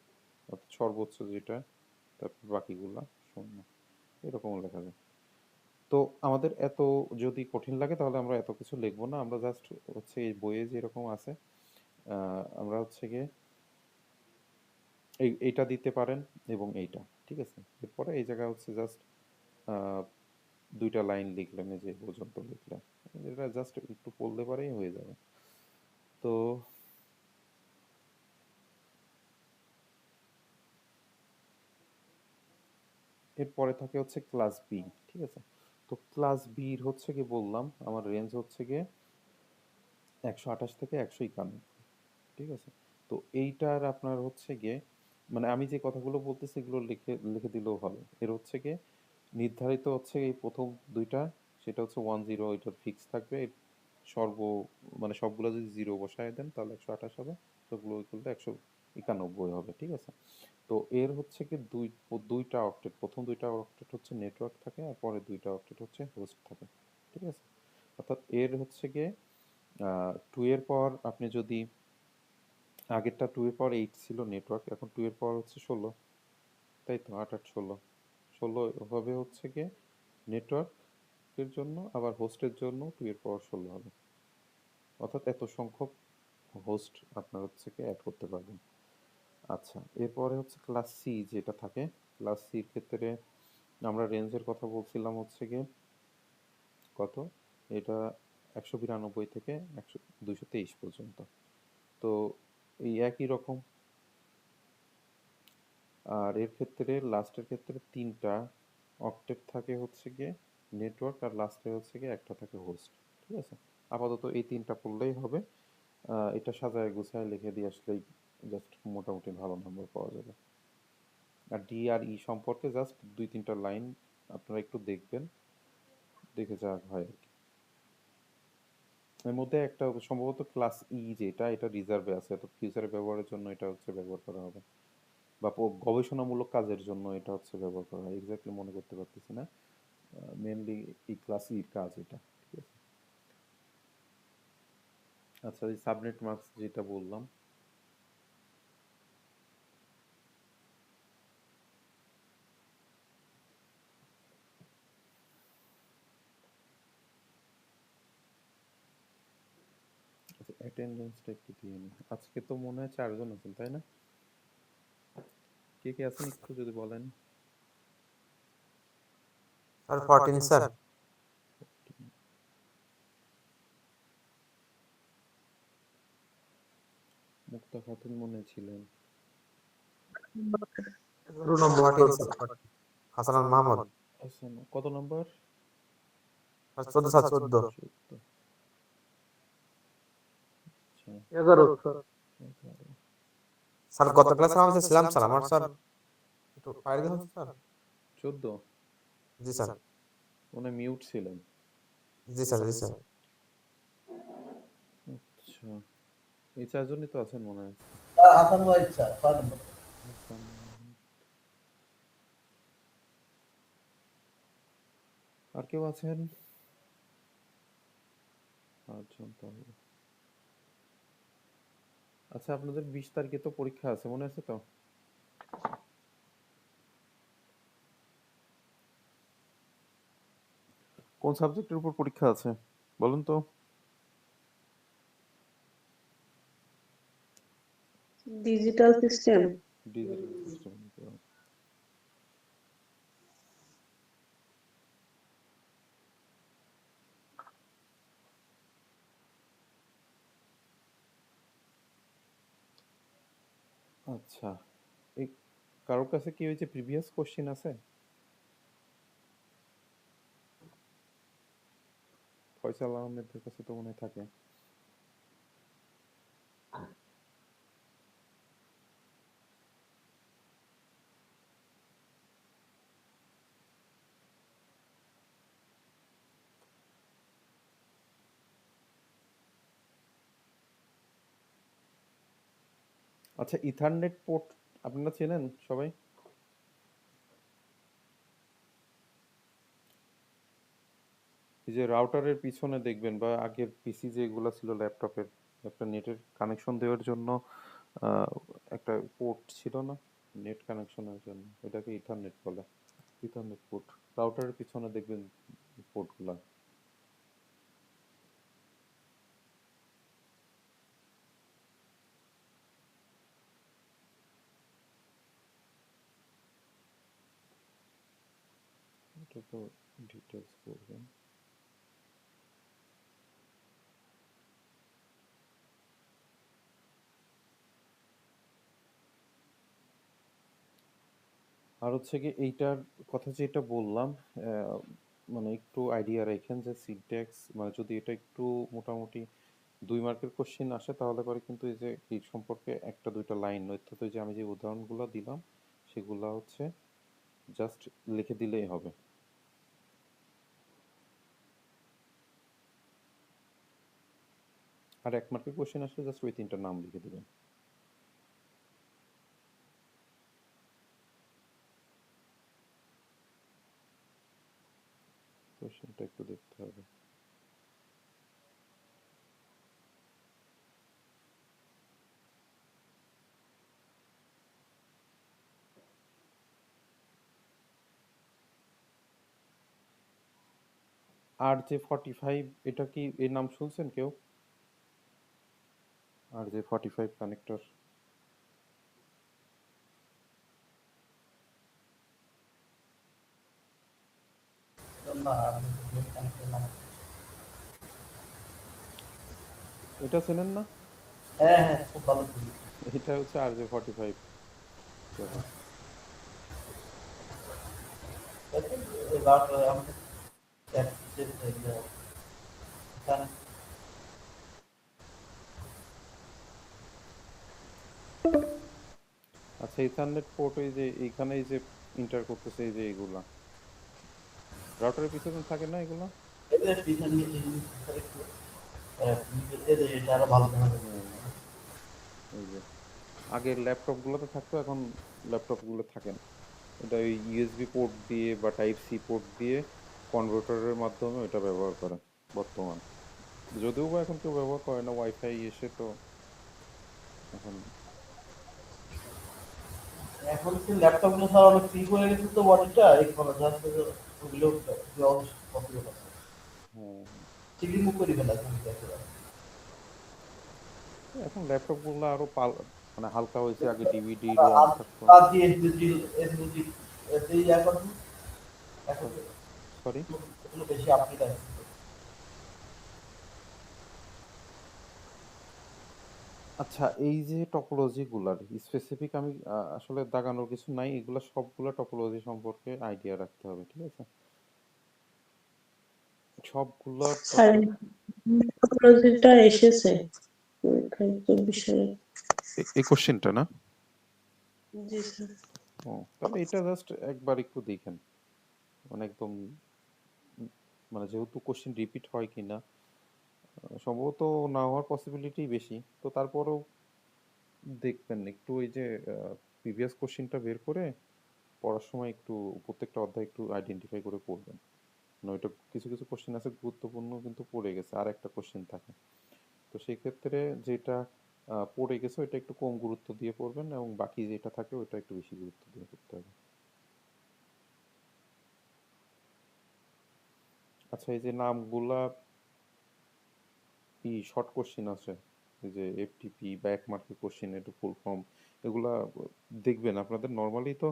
অর্থাৎ সর্বোচ্চ যেটা, তারপর বাকিগুলা শূন্য, এরকম লেখা যায়। তো আমাদের এত যদি কঠিন লাগে তাহলে আমরা এত কিছু লিখবো না, আমরা জাস্ট হচ্ছে এই বইয়ে যেরকম আছে আমরা হচ্ছে গিয়ে এইটা দিতে পারেন এবং এইটা। ঠিক আছে? এরপরে এই জায়গায় হচ্ছে জাস্ট দুইটা লাইন লিখলেন, এই যে পর্যন্ত লিখলেন, এটা জাস্ট একটু পড়লে পরেই হয়ে যাবে। তো এরপরে থাকে হচ্ছে ক্লাস বি। ঠিক আছে? তো ক্লাস বির হচ্ছে কি বললাম আমার রেঞ্জ হচ্ছে গিয়ে 128 থেকে 151। ঠিক আছে? তো এইটার আপনার হচ্ছে গিয়ে মানে আমি যে কথাগুলো বলতেছি এগুলো লিখে লিখে দিলেও হবে। এর হচ্ছে গিয়ে নির্ধারিত হচ্ছে এই প্রথম দুইটা, সেটা হচ্ছে 10, এটার ফিক্স থাকবে। সর্ব মানে সবগুলো যদি 0 বসায় দেন তাহলে 128 হবে, সবগুলো ইকুয়াল টু 191 হবে। ঠিক আছে? তো এর হচ্ছে কি দুইটা অক্টেট, প্রথম দুইটা অক্টেট হচ্ছে নেটওয়ার্ক থাকে আর পরে দুইটা অক্টেট হচ্ছে হোস্ট থাকে। ঠিক আছে? অর্থাৎ এর হচ্ছে গিয়ে 2 এর পর আপনি যদি আগেরটা 2 এর পাওয়ার 8 ছিল নেটওয়ার্ক, এখন 2 এর পাওয়ার হচ্ছে 16, তাই তো 8 8 16, 16 হবে হচ্ছে গিয়ে নেটওয়ার্কের জন্য, আবার হোস্টের জন্য 2 এর পাওয়ার 16 হবে। অর্থাৎ এত সংখ্যক হোস্ট আপনার হচ্ছে কি অ্যাড করতে পারবেন। আচ্ছা, এরপরে হচ্ছে ক্লাস সি যেটা থাকে, ক্লাস সির ক্ষেত্রে আমরা রেঞ্জের কথা বলছিলাম হচ্ছে গিয়ে কত, এটা 192 থেকে 223 পর্যন্ত। তো এই একই রকম। আর এর ক্ষেত্রে লাস্টের ক্ষেত্রে তিনটা অক্টেট থাকে হচ্ছে গিয়ে নেটওয়ার্ক, আর লাস্টে হচ্ছে গিয়ে একটা থাকে হোস্ট। ঠিক আছে? আপাতত এই তিনটা পড়লেই হবে। এটা সাজায় গুছায় লিখে দিয়ে আসলেই জাস্ট মোটামুটি ভালো নম্বর পাওয়া যাবে। আর ডি আর ই সম্পর্কে জাস্ট 2-3টা লাইন আপনারা একটু দেখবেন, দেখে যা হয় আর কি। এর মধ্যে একটা সম্ভবত ক্লাস ই যেটা, এটা রিজার্ভে আছে, তো ফিউচারে ব্যবহারের জন্য এটা হচ্ছে ব্যবহার করা হবে, বা গবেষণামূলক কাজের জন্য এটা হচ্ছে ব্যবহার করা হয়। এক্স্যাক্টলি মনে করতে পারতেছি না। মেনলি এই ক্লাস ইর কাজ এটা। ঠিক আছে? আচ্ছা, এই সাবনেট মার্কস যেটা বললাম, আচ্ছা অ্যাটেন্ডেন্সটা একটু দিয়ে নিই। আজকে তো মনে হয় 4 জন আছেন, তাই না? কে কে আছেন একটু যদি বলেন। Sir 14 sir. মুক্তা খাতুন মনে ছিলেন। রুল নম্বর 14 স্যার। হাসান আল মাহমুদ আচ্ছা, কত নাম্বার? 14 স্যার 14। 14। আচ্ছা 11 স্যার। 11। স্যার গত ক্লাসে আমি যে ছিলাম স্যার, আমার স্যার একটু পাইরে দিন স্যার। 14 জি স্যার। মনে মিউট ছিলেন। জি স্যার জি স্যার। আচ্ছা, এই 4 জনই তো আছেন মনে হয়। হাসান ওয়াহিদ স্যার 6 নম্বর। হাসান, আর কেউ আছেন? 5 জন তাহলে। আচ্ছা, আপনাদের 20 তারিখে তো পরীক্ষা আছে, মনে আছে তো? কোন সাবজেক্টের উপর পরীক্ষা আছে বলুন তো? Digital system. Digital system. আচ্ছা, এই কারোর কাছে কি ওই যে প্রিভিয়াস কোশ্চেন আছে? ফয়সাল আহমেদের কাছে তো মনে হয় থাকে। আচ্ছা, ইথারনেট পোর্ট আপনারা চেনেন সবাই? এই যে রাউটারের পিছনে দেখবেন, বা আগের পিসি যেগুলো ছিল ল্যাপটপের, একটা নেটের কানেকশন দেওয়ার জন্য আহ, একটা পোর্ট ছিল না, নেট কানেকশনের জন্য, এটাকে ইথারনেট বলে। ইথারনেট পোর্ট রাউটারের পিছনে দেখবেন পোর্টগুলা। এটা তো ডিটেলস করবেন। আর হচ্ছে কি এইটার কথা যেটা বললাম, মানে একটু আইডিয়া রাখেন যে সিনট্যাক্স, মানে যদি এটা একটু মোটামুটি 2 মার্কের কোশ্চেন আসে তাহলে পরে কিন্তু এই যে এই সম্পর্কে একটা দুইটা লাইন, নয়তো যে আমি যে উদাহরণগুলো দিলাম সেগুলা হচ্ছে জাস্ট লিখে দিলেই হবে। আর 1 মার্কের কোশ্চেন আসলে জাস্ট ওই 3টা নাম লিখে দিবেন। কোশ্চেনটা একটু দেখতে হবে। RJ45, এটা কি এর নাম শুনছেন কেউ? RJ45 connector. না, আমি নেট কানেক্টেড না। এটা চেনেন না? হ্যাঁ হ্যাঁ, খুব ভালো ছিল। এটা হচ্ছে RJ45 ব্যবহার। দেখেন, এবার আমাদের অ্যাক্সেস এখানে আচ্ছা, ইথারনেট পোর্ট এই যে এইখানে এই যে ইন্টার করতেছে, এই যে এইগুলা রাউটারের পিছনে থাকে না এগুলা? এদের ডিজাইন নিয়ে একটু এদের এটা আরো ভালো দেখা যাবে। হ্যাঁ, এই যে আগের ল্যাপটপ গুলোতে থাকতো, এখন ল্যাপটপ গুলো থাকে না। এটা ওই ইউএসবি পোর্ট দিয়ে বা টাইপ সি পোর্ট দিয়ে কনভার্টারের মাধ্যমে এটা ব্যবহার করে বর্তমান। যদিও বা এখন কেউ ব্যবহার করে না, ওয়াইফাই এসে তো এখন। এখন কি ল্যাপটপ গুলো ছাড়া অনেক ফ্রি হয়ে গেছে তো বডিটা, এই কোনো জাস্ট ওগুলো ব্রাউজ পসিবল আছে। হ্যাঁ, চিলি মুভ করে ফেলা তুমি দেখো। এখন ল্যাপটপ গুলো আরো মানে হালকা হয়েছে, আগে ডিভিডি আর রম আর থাকতো। আর দিয়ে এসএসডি এই এখন এখন সরি। এগুলো বেশি আপডেট আছে। আচ্ছা, এই যে টপোলজি গুলার স্পেসিফিক আমি আসলে দাগানোর কিছু নাই, এগুলা সবগুলা টপোলজি সম্পর্কে আইডিয়া রাখতে হবে, ঠিক আছে? সবগুলা স্যার, টেকনোলজিটা এসেছে পরীক্ষায় তো বিষয়ে। এই কোশ্চেনটা না? জি স্যার। ও, তাহলে এটা জাস্ট একবার একটু দেখেন, মানে একদম মানে যেহেতু কোশ্চেন রিপিট হয় কিনা, সম্ভবত না হওয়ার পসিবিলিটি বেশি, তো তারপরেও দেখবেন একটু ওই যে প্রিভিয়াস কোশ্চেনটা বের করে পড়ার সময় একটু প্রত্যেকটা অধ্যায় একটু আইডেন্টিফাই করে পড়বেন। মানে ওইটা কিছু কিছু কোশ্চেন আছে গুরুত্বপূর্ণ কিন্তু পড়ে গেছে, আর একটা কোশ্চেন থাকে। তো সেই ক্ষেত্রে যেটা পড়ে গেছে ওইটা একটু কম গুরুত্ব দিয়ে পড়বেন, এবং বাকি যেটা থাকে ওইটা একটু বেশি গুরুত্ব দিয়ে পড়তে হবে। আচ্ছা, এই যে নামগুলা শর্ট কোশ্চেন আছে, এই যে এফটিপি বা 1 মার্কের কোশ্চেন, একটু ফুল ফর্ম, এগুলা দেখবেন আপনাদের নর্মালি তো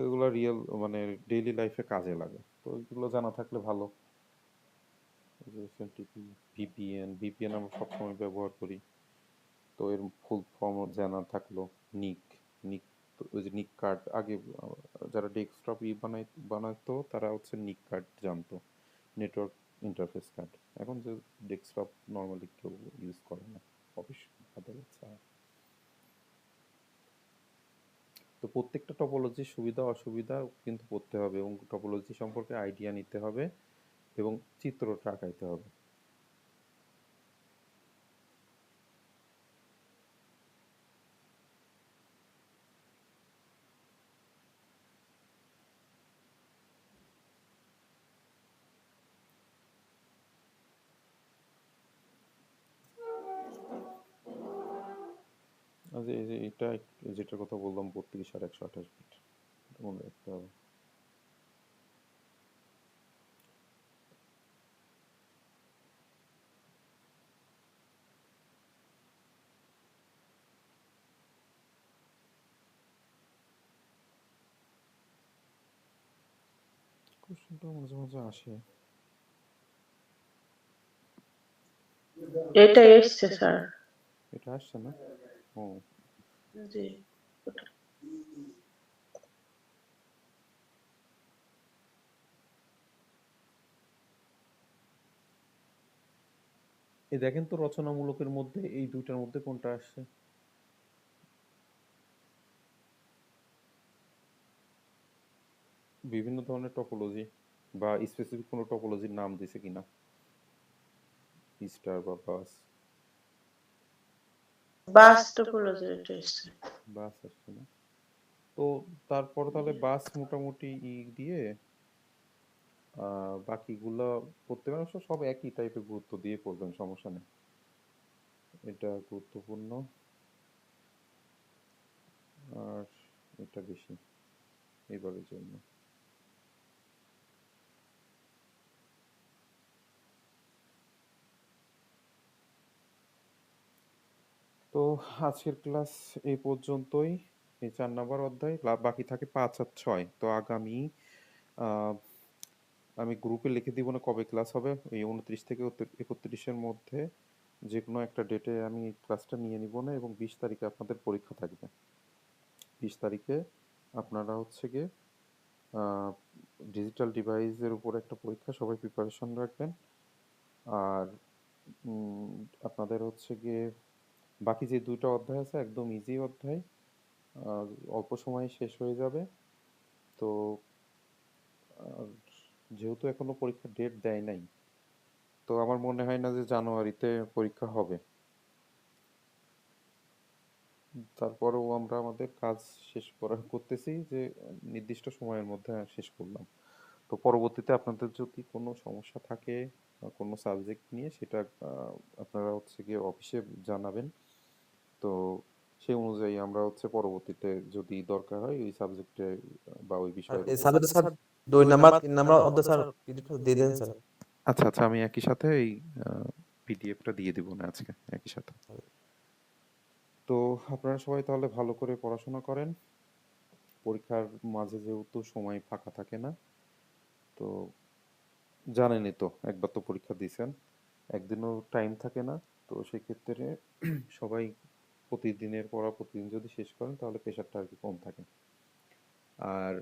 এগুলা রিয়েল মানে ডেইলি লাইফে কাজে লাগে, তো এগুলো জানা থাকলে ভালো। এই যে এসএমটিপি, ভিপিএন আমরা সবসময় ব্যবহার করি, তো এর ফুল ফর্ম জানা থাকলো। নিক নিক তো ওই যে নিক কার্ড আগে যারা ডেস্কটপ বানাতো তারা হচ্ছে নিক কার্ড জানতো, নেটওয়ার্ক ইন্টারফেস কার্ড। এখন যে ডেস্কটপ নর্মালি কেউ ইউজ করে না, অফিস আদালত ছাড়া। তো প্রত্যেকটা টপোলজির সুবিধা অসুবিধা কিন্তু পড়তে হবে, এবং টপোলজি সম্পর্কে আইডিয়া নিতে হবে, এবং চিত্রটা আঁকাইতে হবে। আর যে এই যে এটা যেটার কথা বললাম 32 আর 128 বিট, এটা মনে রাখতে হবে। কোশ্চেনটা মাঝে মাঝে আসে। এটা এসছে স্যার। এটা আসছে না? ও, জি। এই দেখেন তো রচনামূলকের মধ্যে এই দুইটার মধ্যে কোনটা আসছে? বিভিন্ন ধরনের টপোলজি বা স্পেসিফিক কোনো টপোলজির নাম দিছে কিনা, স্টার বা বাস। বাস টোপোলজি এটা এসছে। বাস আসছে না? তো তারপর তাহলে বাস মোটামুটি দিয়ে বাকিগুলো পড়তে পারেন, অবশ্য সব একই টাইপের গুরুত্ব দিয়ে পড়বেন, সমস্যা নেই। এটা গুরুত্বপূর্ণ, আর এটা বেশি এবারের জন্য। তো আজকের ক্লাস এই পর্যন্তই, এই 4 নাম্বার অধ্যায়, বাকি থাকে 5 আর 6। তো আগামী আহ, আমি গ্রুপে লিখে দিব না কবে ক্লাস হবে, এই 29 থেকে 31-এর মধ্যে যে কোনো একটা ডেটে আমি ক্লাসটা নিয়ে নিব না, এবং 20 তারিখে আপনাদের পরীক্ষা থাকবে। 20 তারিখে আপনারা হচ্ছে গিয়ে ডিজিটাল ডিভাইসের উপর একটা পরীক্ষা, সবাই প্রিপারেশন রাখবেন। আর আপনাদের হচ্ছে গিয়ে বাকি যে 2টা অধ্যায় আছে একদম ইজি অধ্যায়, অল্প সময়ে শেষ হয়ে যাবে। তো আর যেহেতু এখনো পরীক্ষার ডেট দেয় নাই, তো আমার মনে হয় না যে জানুয়ারিতে পরীক্ষা হবে। তারপরেও আমরা আমাদের কাজ শেষ করতেছি, যে নির্দিষ্ট সময়ের মধ্যে শেষ করলাম। তো পরবর্তীতে আপনাদের যদি কোনো সমস্যা থাকে কোনো সাবজেক্ট নিয়ে, সেটা আপনারা হচ্ছে গিয়ে অফিসে জানাবেন। তো সেই অনুযায়ী আমরা হচ্ছে পরবর্তীতে যদি দরকার হয় ওই সাবজেক্টে বা ওই আর বিষয়ের এই উপর। সাবজেক্টে স্যার 2 নাম্বার 3 নাম্বার অধ্যায় স্যার পিডিএফ দিয়ে দেন স্যার। আচ্ছা আচ্ছা, আমি একই সাথে এই পিডিএফটা দিয়ে দিব না আজকে একই সাথে। তো আপনারা সবাই তাহলে ভালো করে পড়াশোনা করেন, পরীক্ষার মাঝে যেহেতু সময় ফাঁকা থাকে না, তো জানেনই তো একবার তো পরীক্ষা দিয়েছেন, একদিনও টাইম থাকে না। তো সেক্ষেত্রে সবাই প্রতিদিনের পড়া প্রতিদিন যদি শেষ করেন তাহলে প্রেশারটা আর কি কম থাকে। আর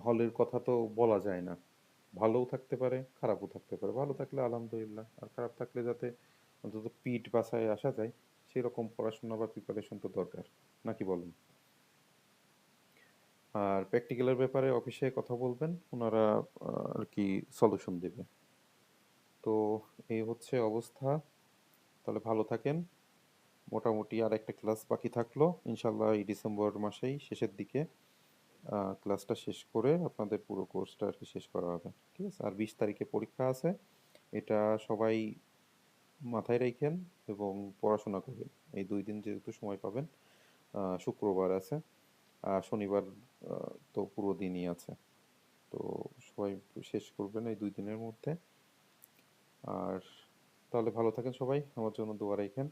হলের কথা তো বলা যায় না, ভালোও থাকতে পারে খারাপও থাকতে পারে, ভালো থাকলে আলহামদুলিল্লাহ, আর খারাপ থাকলে যাতে অন্তত পিঠ বাসায় আসা যায় সেরকম পড়াশোনা বা প্রিপারেশন তো দরকার, নাকি বলেন? আর প্র্যাকটিক্যালের ব্যাপারে অফিসে কথা বলবেন, ওনারা আর কি সলিউশন দেবে। তো এই হচ্ছে অবস্থা, তাহলে ভালো থাকেন। মোটামুটি আর একটা ক্লাস বাকি থাকলো ইনশাল্লাহ এই ডিসেম্বর মাসেই শেষের দিকে। ক্লাসটা শেষ করে আপনাদের পুরো কোর্সটা আর কি শেষ করা হবে, ঠিক আছে? আর 20 তারিখে পরীক্ষা আছে, এটা সবাই মাথায় রাখেন এবং পড়াশোনা করবেন। এই 2 দিন যেহেতু সময় পাবেন, শুক্রবার আছে আর শনিবার তো পুরো দিনই আছে, তো সবাই শেষ করবেন এই 2 দিনের মধ্যে। আর তাহলে ভালো থাকেন সবাই, আমার জন্য দোয়া রাখেন।